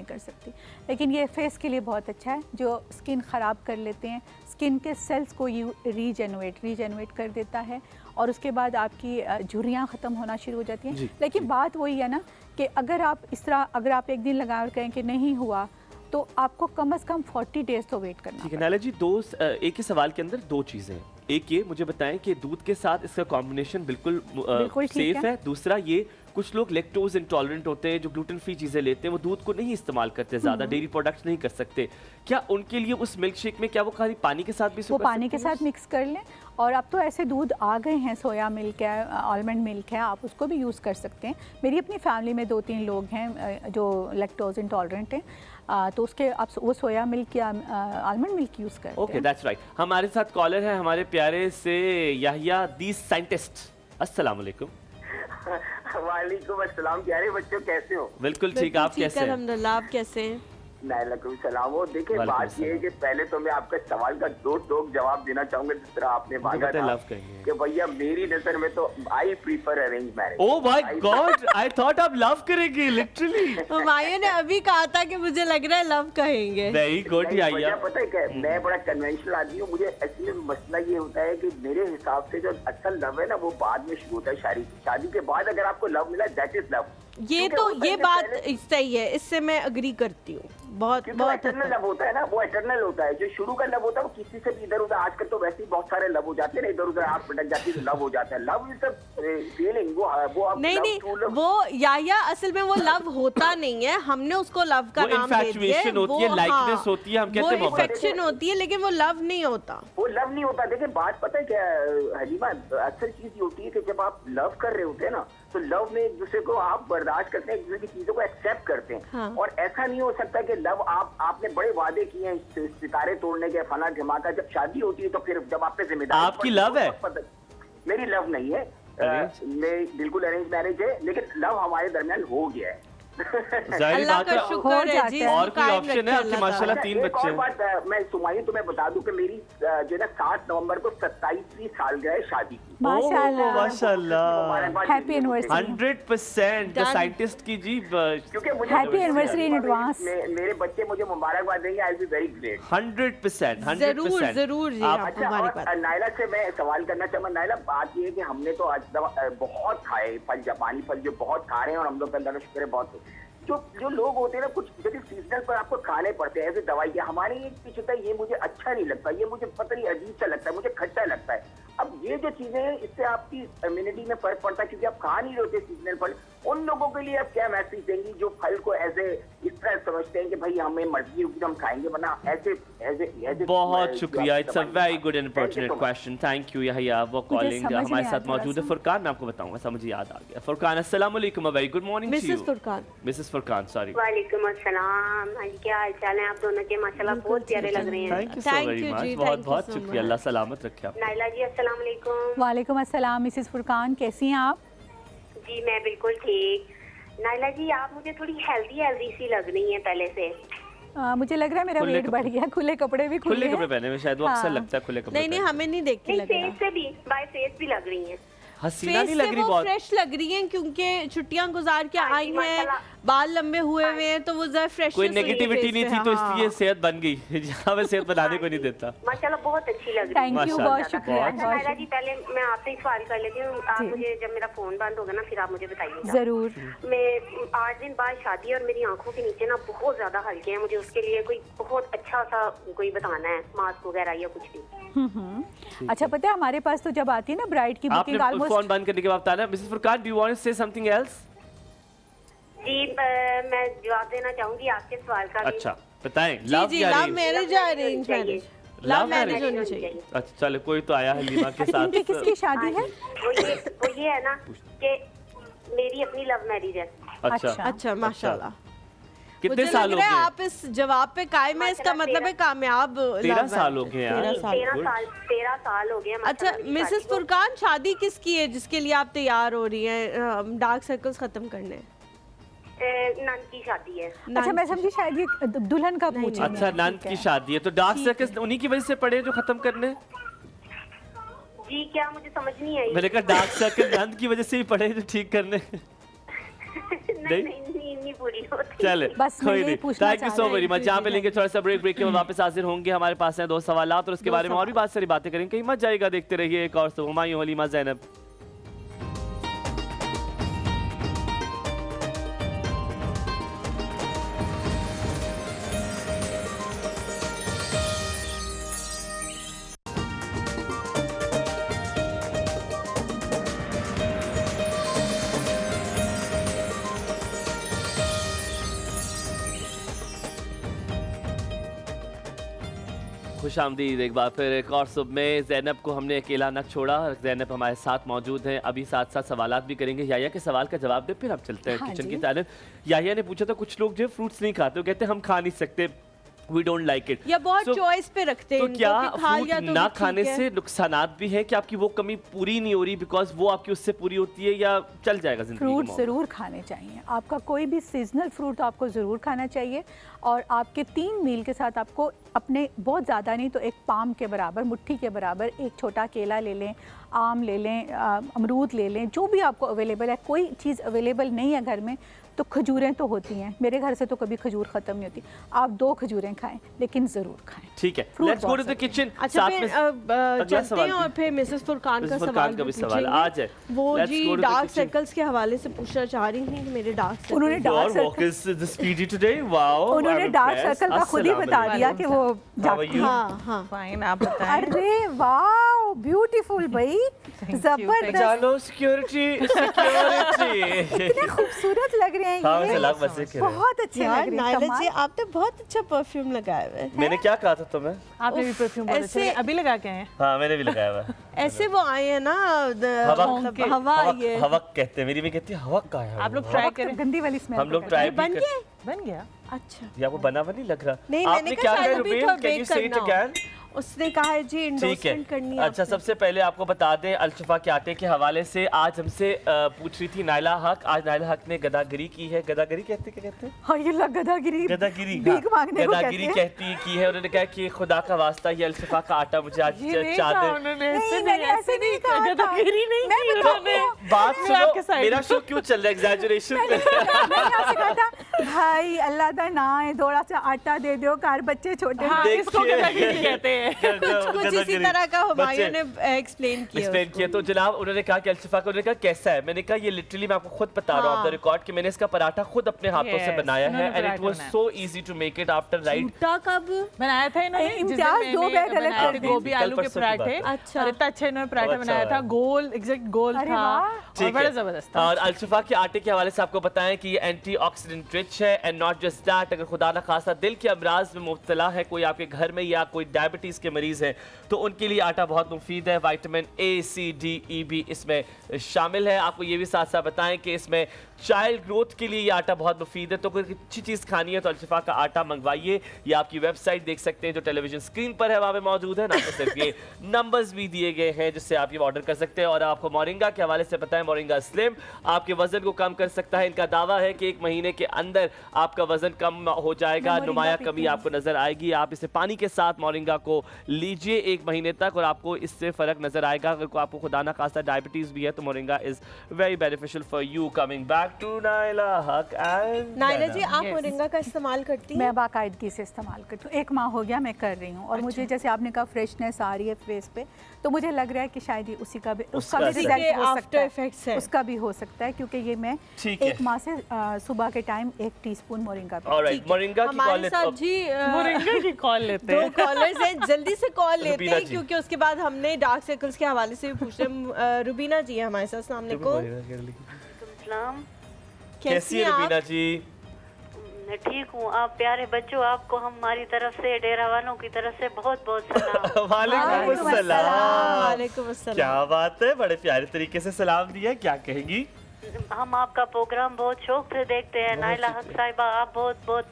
कर सकती, लेकिन ये फेस के लिए बहुत अच्छा है। जो स्किन ख़राब कर लेते हैं, स्किन के सेल्स को रीजेनरेट कर देता है और उसके बाद आपकी झुर्रियाँ ख़त्म होना शुरू हो जाती हैं। लेकिन बात वही है ना कि अगर आप इस तरह अगर आप एक दिन लगा कर कहें कि नहीं हुआ तो आपको कम से कम 40 डेज तो वेट करना। ठीक है नायला जी, एक ही सवाल के अंदर 2 चीज़ें हैं। एक ये मुझे बताएं कि दूध के साथ इसका कॉम्बिनेशन बिल्कुल सेफ है। दूसरा ये, कुछ लोग लेक्टोज इंटॉलरेंट होते हैं जो ग्लूटेन फ्री चीज़ें लेते हैं, वो दूध को नहीं इस्तेमाल करते, ज़्यादा डेयरी प्रोडक्ट्स नहीं कर सकते, क्या उनके लिए उस मिल्क शेक में क्या वो खाली पानी के साथ भी वो पानी के साथ मिक्स कर लें? और अब तो ऐसे दूध आ गए हैं, सोया मिल्क है, आलमंड मिल्क है, आप उसको भी यूज़ कर सकते हैं। मेरी अपनी फैमिली में 2-3 लोग हैं जो लेक्टोज इंटॉलरेंट हैं, तो उसके आप वो सोया मिल्क या आलमंड मिल्क यूज़ करते हैं। Okay, that's right. हमारे साथ कॉलर है हमारे प्यारे से याहिया दी साइंटिस्ट। अस्सलाम वालेकुम। वालेकुम अस्सलाम। प्यारे बच्चों, कैसे हो? बिल्कुल ठीक, आप कैसे हैं? अल्हम्दुलिल्लाह, आप कैसे हैं? नायलाकुम सलाम। वो देखिए, बात ये है कि पहले तो मैं आपका सवाल का 2 टोक जवाब देना चाहूंगा जिस तरह आपने मांगा था कि भैया मेरी नजर में तो I prefer arrange marriage. Oh my God, I thought आप लव करेंगे लिटरली। हुमायूं ने अभी कहा था कि मुझे लग रहा है लव कहेंगे। Very good Yahya. पता है क्या, मैं बड़ा कन्वेंशनल आदमी हूँ। मुझे एक्चुअली मसला ये होता है कि मेरे हिसाब से जो असल लव है ना वो बाद में शुरू होता है। शादी के बाद अगर आपको लव मिला, दैट इज लव। ये बात सही है, इससे मैं अग्री करती हूँ। बहुत एटर्नल लव होता है ना, वो एटर्नल होता है। जो शुरू का लव होता है वो किसी से भी इधर उधर, आजकल तो वैसे ही बहुत सारे लव हो जाते हैं, इधर उधर आग पटक जाती है तो लव हो जाता है। Love is a feeling. वो नहीं, वो याया असल में वो लव होता नहीं है, हमने उसको लव का नाम दे दिया है। होती है, लाइकनेस होती है, हम कहते हैं अफेक्शन होती है, लेकिन वो लव नहीं होता। वो लव नहीं होता। देखिए बात पता है क्या हलीमा, अक्सर चीज ये होती है कि जब आप लव कर रहे होते हैं ना तो लव में एक दूसरे को आप बर्दाश्त करते हैं, एक दूसरे की चीजों को एक्सेप्ट करते हैं। हाँ। और ऐसा नहीं हो सकता कि लव आपने बड़े वादे किए हैं सितारे तोड़ने के, फला धमाका, जब शादी होती है तो फिर जब आप पे जिम्मेदारी। आपकी लव है? मेरी लव नहीं है, मेरी बिल्कुल अरेंज मैरिज है, लेकिन लव हमारे दरमियान हो गया है। अल्लाह का शुक्र है जी। और कोई ऑप्शन है आपके? माशाल्लाह 3 बच्चे हैं। बात मैं सुमाई तुम्हें बता दूं कि मेरी जो है ना 7 नवंबर को 27वीं सालगिरह शादी की। माशाल्लाह माशाल्लाह, हैप्पी एनिवर्सरी 100% द साइंटिस्ट की जी, क्योंकि मुझे हैप्पी एनिवर्सरी इन एडवांस। मेरे बच्चे मुझे मुबारकबाद देंगे, I will be very great. 100%, जरूर 100%। जरूर जी, आप अच्छा, और नायला से मैं सवाल करना चाहूँगा। नायला, बात ये है कि हमने तो आज बहुत खाए फल, जापानी फल जो बहुत खा रहे हैं, और हम लोग का अल्लाह का शुक्र है बहुत। जो लोग होते हैं ना, कुछ जैसे सीजनल पर आपको खाने पड़ते हैं ऐसे दवाई के, हमारे एक पीछे होता है, ये मुझे अच्छा नहीं लगता, ये मुझे पता नहीं अजीब सा लगता है, मुझे खट्टा लगता है। अब ये जो चीजें हैं, इससे आपकी इम्यूनिटी में फर्क पड़ता है, क्योंकि आप खा नहीं रहे होते सीजनल फल। उन लोगों के लिए आप क्या मैसेज देंगी जो फल को ऐसे इस तरह समझते हैं कि भाई हमें मर्जी होगी तो हम खाएंगे, वरना ऐसे। बहुत शुक्रिया, it's a very good and important question. Thank you Yahya for calling. हमारे साथ मौजूद है फुरकान, मैं आपको बताऊंगा, समझ याद आ गया। फुरकान, अस्सलाम वालेकुम, very good morning to you. Mrs Furqan, sorry. वालेकुम अस्सलाम, क्या हाल चाल है आप दोनों के? माशाल्लाह बहुत प्यारे लग रहे हैं। Thank you so very much, बहुत बहुत शुक्रिया, अल्लाह सलामत रखे आप। नाइला जी अस्सलाम वालेकुम। वालेकुम अस्सलाम मिसेस फुरकान, कैसी हैं आप? जी मैं बिल्कुल ठीक। नाइला जी आप मुझे थोड़ी हेल्दी सी लग रही हैं पहले से। मुझे लग रहा है मेरा वेट बढ़ गया, खुले कपड़े भी खुले कपड़े पहने में शायद वो अक्सर लगता है खुले कपड़े। नहीं हमें नहीं देख के लग रहा। फेस से भी, बाय फेस भी लग रही हैं। हसीना नहीं लग रही, बहुत फ्रेश लग रही हैं क्योंकि छुट्टियां गुजार के आई हैं, बाल लंबे हुए हुए हैं, तो वो जरा फ्रेश। कोई नेगेटिविटी नहीं थी तो इसलिए सेहत बन गई, जहाँ मैं सेहत बनाने को नहीं देता। माशाल्लाह बहुत अच्छी लग रही है। थैंक यू, बहुत शुक्रिया। नाइला जी पहले मैं आपसे ही सवाल कर लेती हूँ, आप मुझे जब मेरा फोन बंद होगा ना फिर आप मुझे बताइएगा जरूर। मैं 8 दिन बाद शादी है और मेरी आंखों के नीचे ना बहुत ज्यादा हल्के हैं, मुझे उसके लिए कोई बहुत अच्छा सा कोई बताना है, मास्क वगैरह या कुछ भी। अच्छा, पता है हमारे पास तो जब आती है ना ब्राइड की बुकिंग, आपने फोन बंद करने के बाद बताना। Mrs Furqan, do you want to say something else? जी मैं जवाब देना चाहूंगी आपके सवाल का। अच्छा बताएं। लव मैरिज या अरेंज मैरिज? लव मैरिज होनी चाहिए। अच्छा चलो, कोई तो आया हलीमा के साथ। इनकी किसकी शादी है? वो ये है ना कि मेरी अपनी लव मैरिज है। अच्छा माशाल्लाह। कितने साल हो गए? आप इस जवाब पे कायम है, इसका मतलब है कामयाब। 13 साल हो गए यार। 13 साल हो गए। अच्छा मिसेस फुरकान, शादी किसकी है जिसके लिए आप तैयार हो रही हैं डार्क सर्कल्स खत्म करने? नंद की शादी है। अच्छा मैं समझी शायद ये दुल्हन का पूछ रही है। अच्छा नंद की शादी है, तो डार्क सर्कल्स उन्हीं की वजह से पड़े जो खत्म करने? जी क्या मुझे समझ नहीं आई। मैंने कहा डार्क सर्कल नंद की वजह से ही पड़े जो ठीक करने। नहीं पूरी होती। चले कोई नहीं, thank you so very much. यहाँ पे लेंगे थोड़ा सा ब्रेक के बाद वापस हाजिर होंगे। हमारे पास हैं 2 सवाल और उसके बारे में और भी बहुत सारी बातें करेंगे, कहीं मत जाएगा, देखते रहिए एक और तो हुमायूं हलीमा ज़ैनब। खुशामदीद एक बार फिर एक और सुबह में। ज़ैनब को हमने अकेला न छोड़ा, ज़ैनब हमारे साथ मौजूद हैं। अभी साथ साथ सवालात भी करेंगे। याहिया के सवाल का जवाब दे, फिर हम चलते हैं किचन की तरफ। याहिया ने पूछा था कुछ लोग जो फ्रूट्स नहीं खाते, वो कहते हैं हम खा नहीं सकते, We don't like it. या बहुत चॉइस पे रखते हैं। तो क्या फ्रूट ना खाने से नुकसानात भी है कि आपकी वो कमी पूरी नहीं हो रही बिकॉज वो आपकी उससे पूरी होती है, या चल जाएगा जिंदगी? फ्रूट ज़रूर खाने चाहिए, आपका कोई भी सीजनल फ्रूट आपको ज़रूर खाना चाहिए। और आपके 3 मील के साथ आपको अपने बहुत ज़्यादा नहीं तो एक पाम के बराबर, मुट्ठी के बराबर एक छोटा केला ले लें, आम ले लें, अमरूद ले लें, जो भी आपको अवेलेबल है। कोई चीज़ अवेलेबल नहीं है घर में तो खजूरें तो होती हैं, मेरे घर से तो कभी खजूर ख़त्म नहीं होती। आप 2 खजूरें खाएं लेकिन ज़रूर खाएं। ठीक है, let's go to the kitchen. अच्छा फिर चलते हैं और फिर मिसेस फुरकान का सवाल आ जाए। वो जी डार्क सर्कल्स के हवाले से पूछना चाह रही थी कि मेरे डार्क सर्कल। उन्होंने डार्क सर्कल का खुद ही बता दिया कि वो हाँ फाइन, आप बताएं। अरे वाह ब्यूटीफुल भाई, जबरदस्त। चलो सिक्योरिटी कितने खूबसूरत लग रहे हैं ये, बहुत अच्छे लग रहे हैं। नाइला जी आपने बहुत अच्छा परफ्यूम लगाया हुआ है। मैंने क्या कहा था तुम्हें? आपने भी परफ्यूम बहुत अच्छा अभी लगा के आए? हाँ मैंने भी लगाया हुआ। ऐसे वो आए हैं ना, हवा ये हवक कहते हैं, मेरी भी कहती है हवक का है। आप लोग ट्राई करें, गंदी वाली स्मेल। हम लोग ट्राई बन गया। अच्छा या वो बना हुआ नहीं लग रहा। नहीं आपने क्या कहा रुबीन? कैन यू से इट अगेन? उसने कहा है जी इंडोर्समेंट करनी है। अच्छा, सबसे पहले आपको बता दें अल-शिफा के आटे के हवाले से आज हमसे पूछ रही थी नाइला हक। आज नाइला हक ने गदागिरी की है। गदागिरी क्या कहते हैं? हाँ, ये गदागिरी भीख मांगने को गदागिरी कहती की है। उन्होंने कहा कि खुदा का वास्ता ये अल-शिफा का आटा मुझे आज चादर। ऐसे नहीं कहा, गदागिरी नहीं की उन्होंने। बात सुनो, मेरा शो क्यों चल रहा है एग्जैजरेशन? भाई अल्लाह दा ना है, थोड़ा सा आटा दे दो, कार बच्चे छोटे इसको गदागिरी कहते हैं। कुछ इसी तरह का हुमायूं ने एक्सप्लेन किया। तो जनाब उन्होंने कहा कि अल-शिफा को, उन्होंने कहा कैसा है? मैंने कहा ये लिटरली मैं आपको खुद बता रहा हूँ ऑफ द रिकॉर्ड कि मैंने इसका पराठा खुद अपने हाथों से बनाया है and it was so easy to make it after right. कब बनाया था इन्होंने? इम्तियाज 2 बैग अलग कर दिए। गोभी आलू के पराठे। अच्छा, इतना अच्छा इन्होंने पराठा बनाया था, गोल एग्जैक्ट गोल था और बड़ा जबरदस्त था। और अल-शिफा के आटे के हवाले से आपको बताएं कि ये एंटीऑक्सीडेंट रिच है एंड नॉट जस्ट दैट, अगर खुदा न खास्ता दिल के अमराज में मुब्तला है कोई आपके घर में या कोई डायबिटीज के मरीज है तो उनके लिए आटा बहुत मुफीद है। Vitamin A, C, D, E भी इसमें शामिल है। आपको ये भी साथ साथ बताएं कि इसमें चाइल्ड ग्रोथ के लिए ये आटा बहुत मुफीद है। तो कोई अच्छी चीज़ खानी है तो अल-शिफा का आटा मंगवाइए। या आपकी वेबसाइट देख सकते हैं जो टेलीविजन स्क्रीन पर है वहाँ पे मौजूद है ना, तो सिर्फ ये नंबर्स भी दिए गए हैं जिससे आप ये ऑर्डर कर सकते हैं। और आपको मोरिंगा के हवाले से बताएं, मोरिंगा स्लिम आपके वजन को कम कर सकता है। इनका दावा है कि 1 महीने के अंदर आपका वजन कम हो जाएगा, नुमाया कमी आपको नजर आएगी। आप इसे पानी के साथ मोरिंगा को लीजिए 1 महीने तक और आपको इससे फर्क नजर आएगा। अगर आपको खुदा ना खास्ता डायबिटीज भी है तो moringa is very beneficial for you. Coming back to Naila Haq and Naila ji, आप मोरिंगा का इस्तेमाल करती हैं? मैं बाकायदगी से इस्तेमाल करती हूँ। 1 माह हो गया मैं कर रही हूँ और मुझे जैसे आपने कहा फ्रेशनेस आ रही है फेस पे, तो मुझे लग रहा है कि शायद ही उसका भी रिजल्ट हो सकता है, उसका भी हो सकता है क्योंकि ये मैं 1 माह से सुबह के टाइम 1 टीस्पून मोरिंगा मोरिंगा की कॉल लेते हैं। 2 कॉलर्स हैं, जल्दी से कॉल लेते हैं क्योंकि उसके बाद हमने डार्क सर्कल्स के हवाले से भी पूछना। रुबीना जी हमारे साथ। अस्सलाम वालेकुम। कैसी है रुबीना जी? ठीक हूँ। आप प्यारे बच्चों, आपको हमारी तरफ से, डेरा वालों की तरफ से बहुत बहुत सलाम। वालेकुम अस्सलाम। क्या बात है, बड़े प्यारे तरीके से सलाम दिया। क्या कहेंगी? हम आपका प्रोग्राम बहुत शौक से देखते हैं। नाइला हक साहिबा, आप बहुत बहुत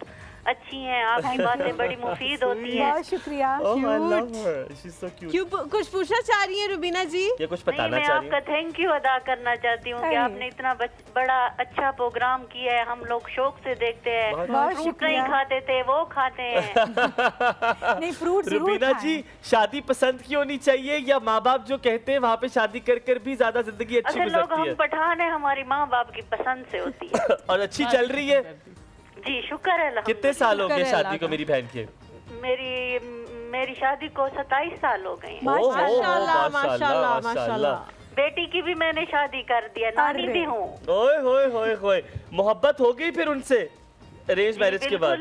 अच्छी हैं, आपकी बातें बड़ी मुफीद होती हैं। बहुत शुक्रिया। क्यों कुछ पूछना चाह रही है रुबीना जी? ये कुछ बताना मैं आपका थैंक यू अदा करना चाहती हूँ कि आपने इतना बड़ा अच्छा प्रोग्राम किया है। हम लोग शौक से देखते हैं। फ्रूट नहीं खाते थे, वो खाते हैं। नहीं, फ्रूट रुबीना जी, शादी पसंद की होनी चाहिए या माँ बाप जो कहते हैं वहाँ पे शादी कर भी ज्यादा जिंदगी अच्छी गुजरती है? हम पठान है, हमारी माँ बाप की पसंद से होती है। और अच्छी चल रही है जी, शुक्र है। कितने साल हो गए शादी को मेरी बहन के? मेरी शादी को 27 साल हो गए। माशाल्लाह माशाल्लाह माशाल्लाह। बेटी की भी मैंने शादी कर दिया, नानी भी हूँ। ओए होए होए होए, मोहब्बत हो गई फिर उनसे अरेंज मैरिज के बाद?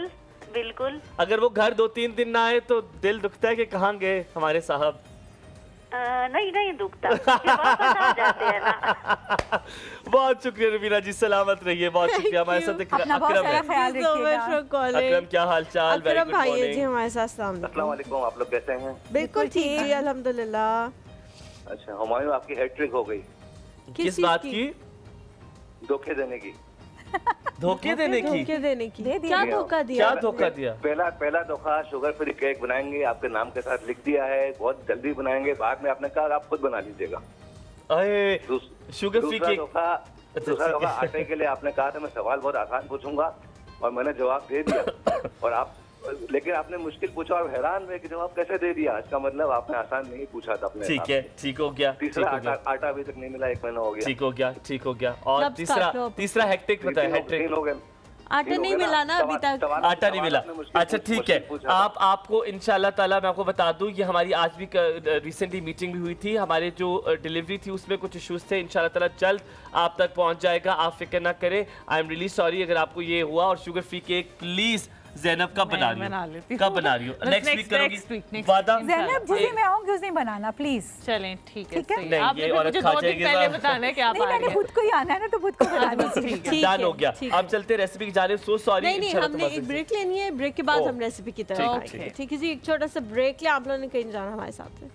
बिल्कुल। अगर वो घर 2-3 दिन ना आए तो दिल दुखता है कि कहाँ गए हमारे साहब? नहीं दुखता, वापस आ जाते हैं ना। बहुत शुक्रिया रुबीना जी, सलामत रहिए। बहुत शुक्रिया। हमारे साथ अकरम, क्या हाल चाल? अकरम भाई जी हमारे साथ। अस्सलाम वालेकुम, आप लोग कैसे हैं? बिल्कुल ठीक जी, अल्हम्दुलिल्लाह। अच्छा, हुमायूं आपकी हैट्रिक हो गई। किस बात की? धोखे देने की। धोखे देने की? क्या धोखा दिया? क्या धोखा दिया? पहला धोखा, शुगर फ्री केक बनाएंगे आपके नाम के साथ लिख दिया है, बहुत जल्दी बनाएंगे। बाद में आपने कहा आप खुद बना लीजिएगा। Sugar free cake. दूसरा धोखा, आटे के लिए आपने कहा था मैं सवाल बहुत आसान पूछूंगा और मैंने जवाब दे दिया और आप, लेकिन आपने मुश्किल पूछा और हैरान हुए कि जवाब कैसे दे दिया। इसका मतलब आपने आसान नहीं पूछा था अपने। ठीक है, ठीक हो गया। तीसरा, आटा अभी तक नहीं मिला, 1 महीना हो गया। ठीक हो गया, ठीक हो गया। और तीसरा हेक्टिक बताया। हैट्रिक हो गया। आटा नहीं मिला ना अभी तक? आटा नहीं मिला। अच्छा ठीक है, आपको इंशाल्लाह ताला मैं आपको बता दूं, ये हमारी आज भी रिसेंटली मीटिंग भी हुई थी। हमारे जो डिलीवरी थी उसमें कुछ इश्यूज थे, इंशाल्लाह ताला जल्द आप तक पहुंच जाएगा, आप फिक्र ना करें। आई एम रियली सॉरी अगर आपको ये हुआ। और sugar free cake please Zainab कब बना रही हो? कब बना रही हो? नेक्स्ट वीक करोगी वादा? ज़ैनब जिस दिन मैं आऊंगी उस दिन बनाना प्लीज। चलें ठीक है। नहीं, और खा जाएगी। पहले बताना है कि आप आ रही हैं। मैंने खुद को ही आना है ना, तो खुद को बनाना चाहिए। डन हो गया। अब चलते रेसिपी की जा रहे हैं। So sorry. नहीं, हमने एक ब्रेक लेनी है, ब्रेक के बाद हम रेसिपी की तरफ आएंगे। ठीक है जी, एक छोटा सा ब्रेक ले। आप लोगों ने कहीं जाना हमारे साथ में।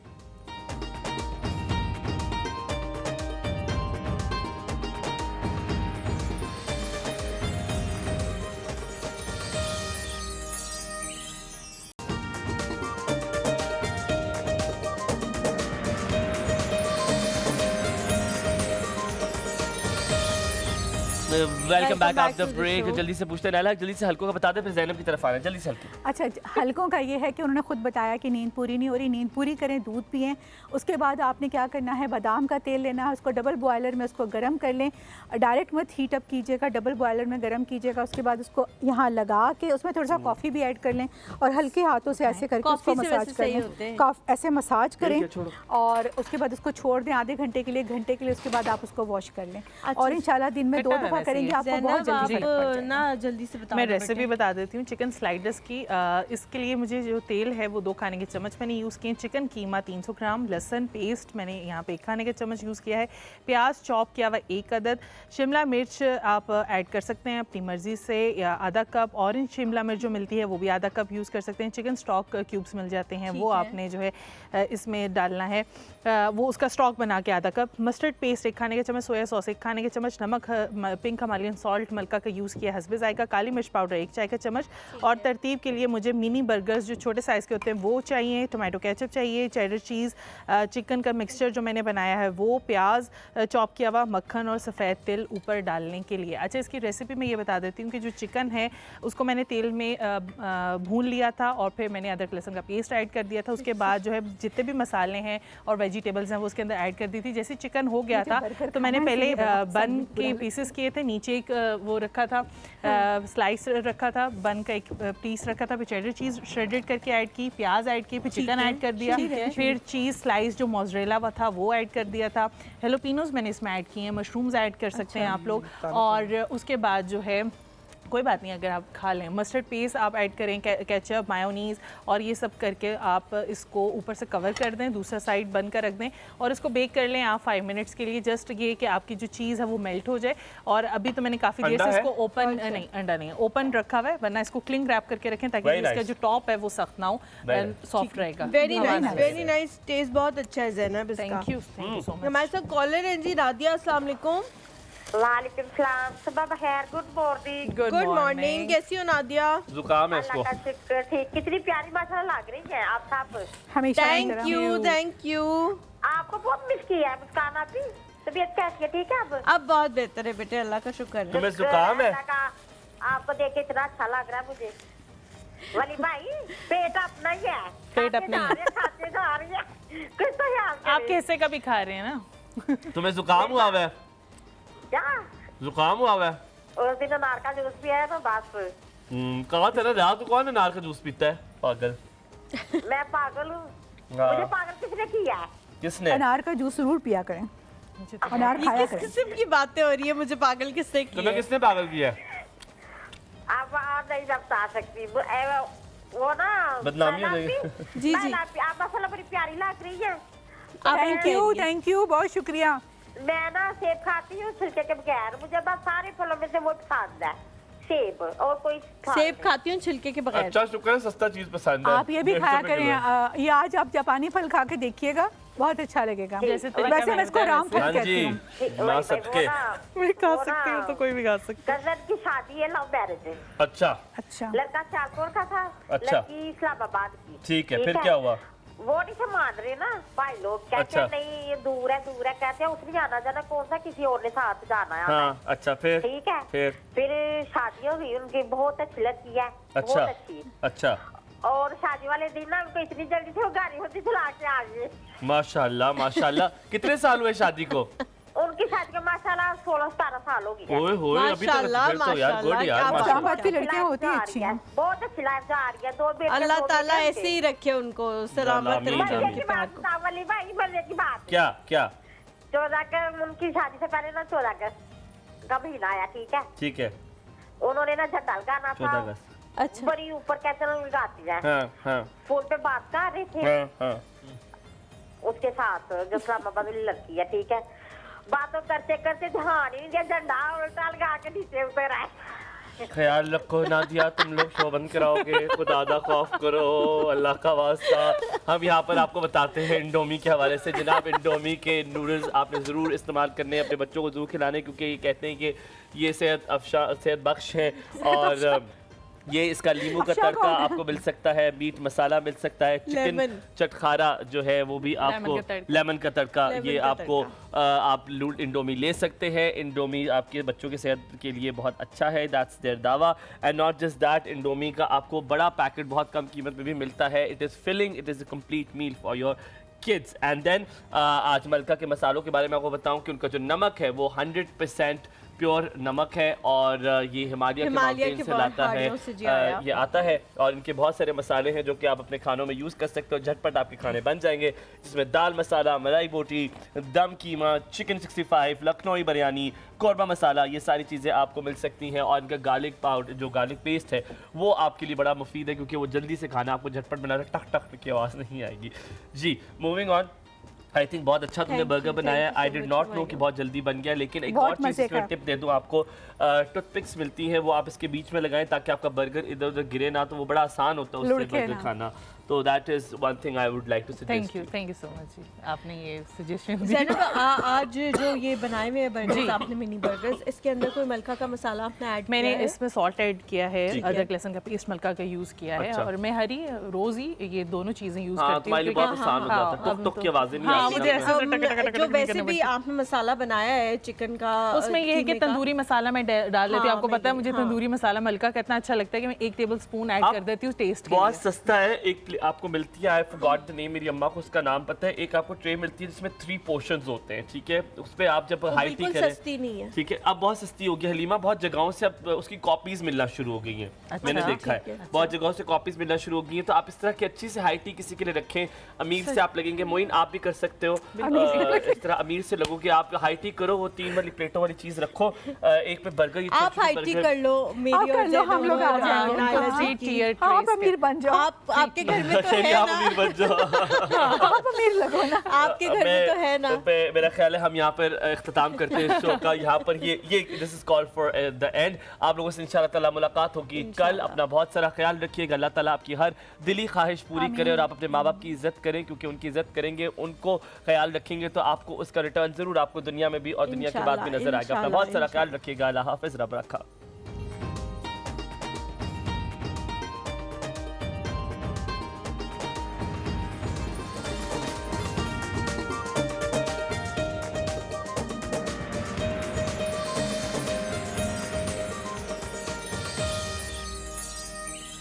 Welcome back after break. जल्दी से पूछते हैं, जल्दी से हल्कों का बता दे, फिर ज़ैनब की तरफ आना है। जल्दी से हल्की। अच्छा, हल्कों का ये है कि उन्होंने खुद बताया कि नींद पूरी नहीं हो रही, नींद पूरी करें, दूध पिएं। उसके बाद आपने क्या करना है, बादाम का तेल लेना है, उसको डबल बॉयलर में उसको गर्म कर लें। डायरेक्ट मत हीट अप कीजिएगा, डबल बॉयलर में गर्म कीजिएगा। उसके बाद उसको यहाँ लगा के उसमें थोड़ा सा कॉफ़ी भी ऐड कर लें और हल्के हाथों से ऐसे करके उसको मसाज कर लें। ऐसे मसाज करें और उसके बाद उसको छोड़ दें आधे घंटे के लिए, घंटे के लिए। उसके बाद आप उसको वॉश कर लें और इंशाल्लाह दिन में 2 दफ़ा करेंगे, आपको बहुत जल्दी ना जल्दी से बता। मैं रेसिपी बता देती हूँ चिकन स्लाइडर्स की। इसके लिए मुझे जो तेल है वो 2 खाने के चम्मच मैंने यूज़ किए। चिकन कीमा 300 ग्राम, लहसुन पेस्ट मैंने यहाँ पे 1 खाने के चम्मच यूज़ किया है, प्याज चॉप किया हुआ 1 अदद, शिमला मिर्च आप ऐड कर सकते हैं अपनी मर्ज़ी से, या आधा कप ऑरेंज शिमला मिर्च जो मिलती है वो भी आधा कप यूज़ कर सकते हैं। चिकन स्टॉक क्यूब्स मिल जाते हैं, वो आपने जो है इसमें डालना है, वो उसका स्टॉक बना के आधा कप। मस्टर्ड पेस्ट 1 खाने के चम्मच, सोया सॉस 1 खाने के चम्मच, नमक पिंक हिमालयन सॉल्ट मलका का यूज़ किया हस्बे जायका, काली मिर्च पाउडर 1 चाय का चम्मच। और तरतीब के लिए मुझे मिनी बर्गर्स जो छोटे साइज़ के होते हैं वो चाहिए, टोमेटो केचप चाहिए, चेडर चीज़, चिकन का मिक्सचर जो मैंने बनाया है वो, प्याज चॉप किया हुआ, मक्खन और सफ़ेद तिल ऊपर डालने के लिए। अच्छा, इसकी रेसिपी मैं ये बता देती हूँ कि जो चिकन है उसको मैंने तेल में भून लिया था और फिर मैंने अदरक लहसुन का पेस्ट ऐड कर दिया था। उसके बाद जो है जितने भी मसाले हैं और वेजिटेबल्स हैं वो उसके अंदर ऐड कर दी थी। जैसे चिकन हो गया था तो मैंने पहले बन के पीसेस किए थे, नीचे एक वो रखा था, स्लाइस रखा था, बन का एक पीस रखा था, फिर चेडर चीज़ श्रेडेड करके ऐड की, प्याज ऐड की, फिर चिकन ऐड कर दिया, फिर चीज़ स्लाइस जो मोज़रेला था वो ऐड कर दिया था, हेलोपिनोज मैंने इसमें ऐड किए हैं, मशरूम्स ऐड कर सकते हैं आप लोग। और उसके बाद जो है कोई बात नहीं अगर आप खा लें, मस्टर्ड पेस्ट आप ऐड करें, केचप, मायोनीज़ और ये सब करके आप इसको ऊपर से कवर कर दें, दूसरा साइड बंद कर रख दें और इसको बेक कर लें आप 5 मिनट्स के लिए। जस्ट ये कि आपकी जो चीज़ है वो मेल्ट हो जाए। और अभी तो मैंने काफ़ी देर से इसको ओपन नहीं, अंडा नहीं है, ओपन रखा हुआ है, वरना इसको क्लिंग रैप करके रखें ताकि इसका जो टॉप है वो सख्त ना हो, सॉफ्ट रहेगा। वेरी नाइस, टेस्ट बहुत अच्छा है ज़ैनब इसका। Thank you so much. हमारे साथ कॉलर हैं जी रादिया, अस्सलाम वालेकुम। वालेकुम सलाम, सुबह बखैर, गुड मॉर्निंग। गुड मॉर्निंग, कैसी हो नादिया? जुकाम है इसको। अल्लाह का शुक्र, ठीक। कितनी प्यारी माशाल्लाह लग रही है आप सब। हमेशा थैंक यू। आपको बहुत मिस किया है मुस्कान आपकी। तबीयत कैसी है, ठीक है अब बहुत बेहतर है बेटे, अल्लाह का शुक्र है। तुम्हें जुकाम है? आपको देख के इतना अच्छा लग रहा है मुझे। वली भाई पेट अपना ही है, पेट अपना ही है, खाते जा रही है, कुछ तो याद आप कैसे कभी खा रहे हैं ना। तुम्हें जुकाम हुआ है? क्या जुकाम हुआ है? उस दिन अनार का जूस पिया है तो बस। कहा था ना रात को कौन अनार का जूस पीता है? पागल। मैं पागल हूँ, मुझे पागल किसने किया है? किसने? अनार का जूस जरूर पिया करें, अनार खाया करें। किस किस्म की बातें हो रही है, मुझे पागल किसने किया? तुम्हें किसने पागल किया? आप नहीं बता सकती वो ना बदनामी हो जाएगी। जी आप मसाला बड़ी प्यारी लग रही है। थैंक यू, बहुत शुक्रिया। मैं ना सेब खाती हूँ छिलके के बगैर, मुझे बस सारे फलों में से वो पसंद है, सेब। और कोई सेब खाती हूँ छिलके के बगैर। अच्छा, शुक्र है, सस्ता चीज पसंद है। आप ये भी खाया करें। ये आज आप जापानी फल खा के देखिएगा, बहुत अच्छा लगेगा। वैसे मैं इसको राम फल कहती हूँ। मैं सबके मैं खा सकती हूँ तो कोई भी खा सकता है। कजन की शादी है, लव मैरिज है। अच्छा। लड़का सियालकोट का था, लड़की इस्लामाबाद की। ठीक है, फिर क्या हुआ? वो नहीं से मान रहे ना भाई लोग, कहते हैं नहीं ये दूर है कहते हैं उसने आना जाना कौन सा, किसी और ने साथ जाना है। हाँ, अच्छा, फिर ठीक है, फिर शादी हो गई उनकी, बहुत अच्छी लड़की है, बहुत अच्छी। अच्छा। और शादी वाले दिन ना उनको इतनी जल्दी से वो गाड़ी होती चला के आ गए। माशाल्लाह माशाल्लाह। कितने साल हुए शादी को? उनकी शादी को माशाल्लाह 16-17 साल हो गई। ओए होए, अभी तक तो यार गुड यार, माशाल्लाह की लड़कियां होती हैं अच्छी, बहुत अच्छी लाइफ जा रही है। 2 बेटे, अल्लाह ताला ऐसे ही रखे उनको सलामत रखे। क्या 14 अगस्त उनकी शादी से पहले ना 14 अगस्त का महीना आया, ठीक है। उन्होंने ना झंडा लगाना था, अच्छा, बड़ी ऊपर कहते लगाती है, फोन पे बात कर रहे थे उसके साथ, जो इस्लामाबाद वाली लड़की है, ठीक है। बातों करते करते ध्यान ही नहीं दिया, झंडा उल्टा लगा के नीचे उतर आए। ख्याल रखो नादिया, तुम लोग शो बंद कराओगे, खुदा दा खौफ करो, अल्लाह का वास्ता। हम यहाँ पर आपको बताते हैं इंडोमी के हवाले से। जनाब, इंडोमी के नूडल्स आपने ज़रूर इस्तेमाल करने, अपने बच्चों को ज़रूर खिलाने, क्योंकि ये कहते हैं कि ये सेहत बख्श है और ये इसका लीमू का तड़का आपको मिल सकता है, मीट मसाला मिल सकता है, चिकन चटखारा जो है वो भी आपको, लेमन का तड़का, ये आपको आप इंडोमी ले सकते हैं। इंडोमी आपके बच्चों की सेहत के लिए बहुत अच्छा है, दैट्स देयर दावा। And not just that, Indomie का आपको बड़ा पैकेट बहुत कम कीमत में भी मिलता है। It is filling, it is a complete meal for your kids. And then आज मलका के मसालों के बारे में आपको बताऊं कि उनका जो नमक है वो 100% प्योर नमक है और ये हिमालय के माउंटेन से लाता है, ये आता है। और इनके बहुत सारे मसाले हैं जो कि आप अपने खानों में यूज़ कर सकते हो, झटपट आपके खाने बन जाएंगे, जिसमें दाल मसाला, मलाई बोटी, दम कीमा, चिकन 65, लखनवी बिरयानी, कौरमा मसाला, ये सारी चीज़ें आपको मिल सकती हैं। और इनका गार्लिक पाउडर, जो गार्लिक पेस्ट है, वो आपके लिए बड़ा मुफीद है क्योंकि वो जल्दी से खाना आपको झटपट बना रहा है, टक टक की आवाज़ नहीं आएगी। जी, मूविंग ऑन। आई थिंक बहुत अच्छा तुमने बर्गर बनाया। आई डिड नॉट नो कि बहुत जल्दी बन गया, लेकिन एक और चीज़ इसमें टिप दे दूं आपको, टूथपिक्स मिलती हैं, वो आप इसके बीच में लगाएं ताकि आपका बर्गर इधर उधर गिरे ना, तो वो बड़ा आसान होता है उससे बर्गर खाना। तो that is one thing I would like to suggest. Thank you so much जी, आपने ये सजेशन ज़ैनब, आज जो ये बनाए हुए बर्गर्स आपने मिनी बर्गर्स, इसके अंदर कोई मलका का मसाला आपने ऐड किया है? मैंने इसमें सॉल्ट ऐड किया है, अदरक लहसुन का पेस्ट मलका का यूज़ किया है, और मैं हरी रोज़ ही ये दोनों चीज़ें यूज़ करती हूँ। बहुत आसान हो जाता है, टुक टुक की आवाज़ें नहीं आती। जो वैसे भी आपने मसाला बनाया है चिकन का, उसमें ये है कि तंदूरी मसाला मैं डाल देती हूँ। आपको पता है मुझे तंदूरी मसाला मलका का इतना अच्छा लगता है कि मैं 1 टेबल स्पून ऐड कर देती हूँ टेस्ट के लिए। बहुत सस्ता है, एक आपको मिलती है, आई फॉरगॉट द नेम, मेरी अम्मा को उसका नाम पता है। एक आपको ट्रे मिलती है जिसमें 3 पोर्शंस होते हैं, ठीक है, उस पे आप जब हाई टी करें, सस्ती नहीं है, ठीक है, अब बहुत सस्ती होगी हलीमा, बहुत जगहों से अब उसकी कॉपीज मिलना शुरू हो गई हैं। मैंने देखा है बहुत जगहों से कॉपीज मिलना शुरू हो गई हैं। तो आप इस तरह की अच्छी सी हाई टी किसी के लिए रखें, अमीर से आप लगेंगे, मोइन आप भी कर सकते हो, इस तरह अमीर से लगो कि आप हाई टी करो, वो 3 वाली प्लेटों वाली चीज रखो, एक पे बर्गर, आप हाई टी कर लो, मेरी और हम लोग आ जाएंगे, आप अमीर बन जाओ, आप आपके घर में तो है ना, अमीर बन जाओ, आप अमीर लगो ना, आपके घर में तो है ना। मेरा ख्याल है हम यहाँ पर इख्तिताम करते हैं शो का, यहाँ पर ये this is called for the end. आप लोगों से इंशाल्लाह ताला मुलाकात होगी कल। अपना बहुत सारा ख्याल रखिएगा, अल्लाह ताला आपकी हर दिली ख्वाहिश पूरी करे, और आप अपने माँ बाप की इज्जत करें, क्योंकि उनकी इज्जत करेंगे, उनको ख्याल रखेंगे तो आपको उसका रिटर्न जरूर आपको दुनिया में भी और दुनिया के बाद भी नजर आएगा। अपना बहुत सारा ख्याल रखिएगा। अल्लाह हाफिज़, रब रखा।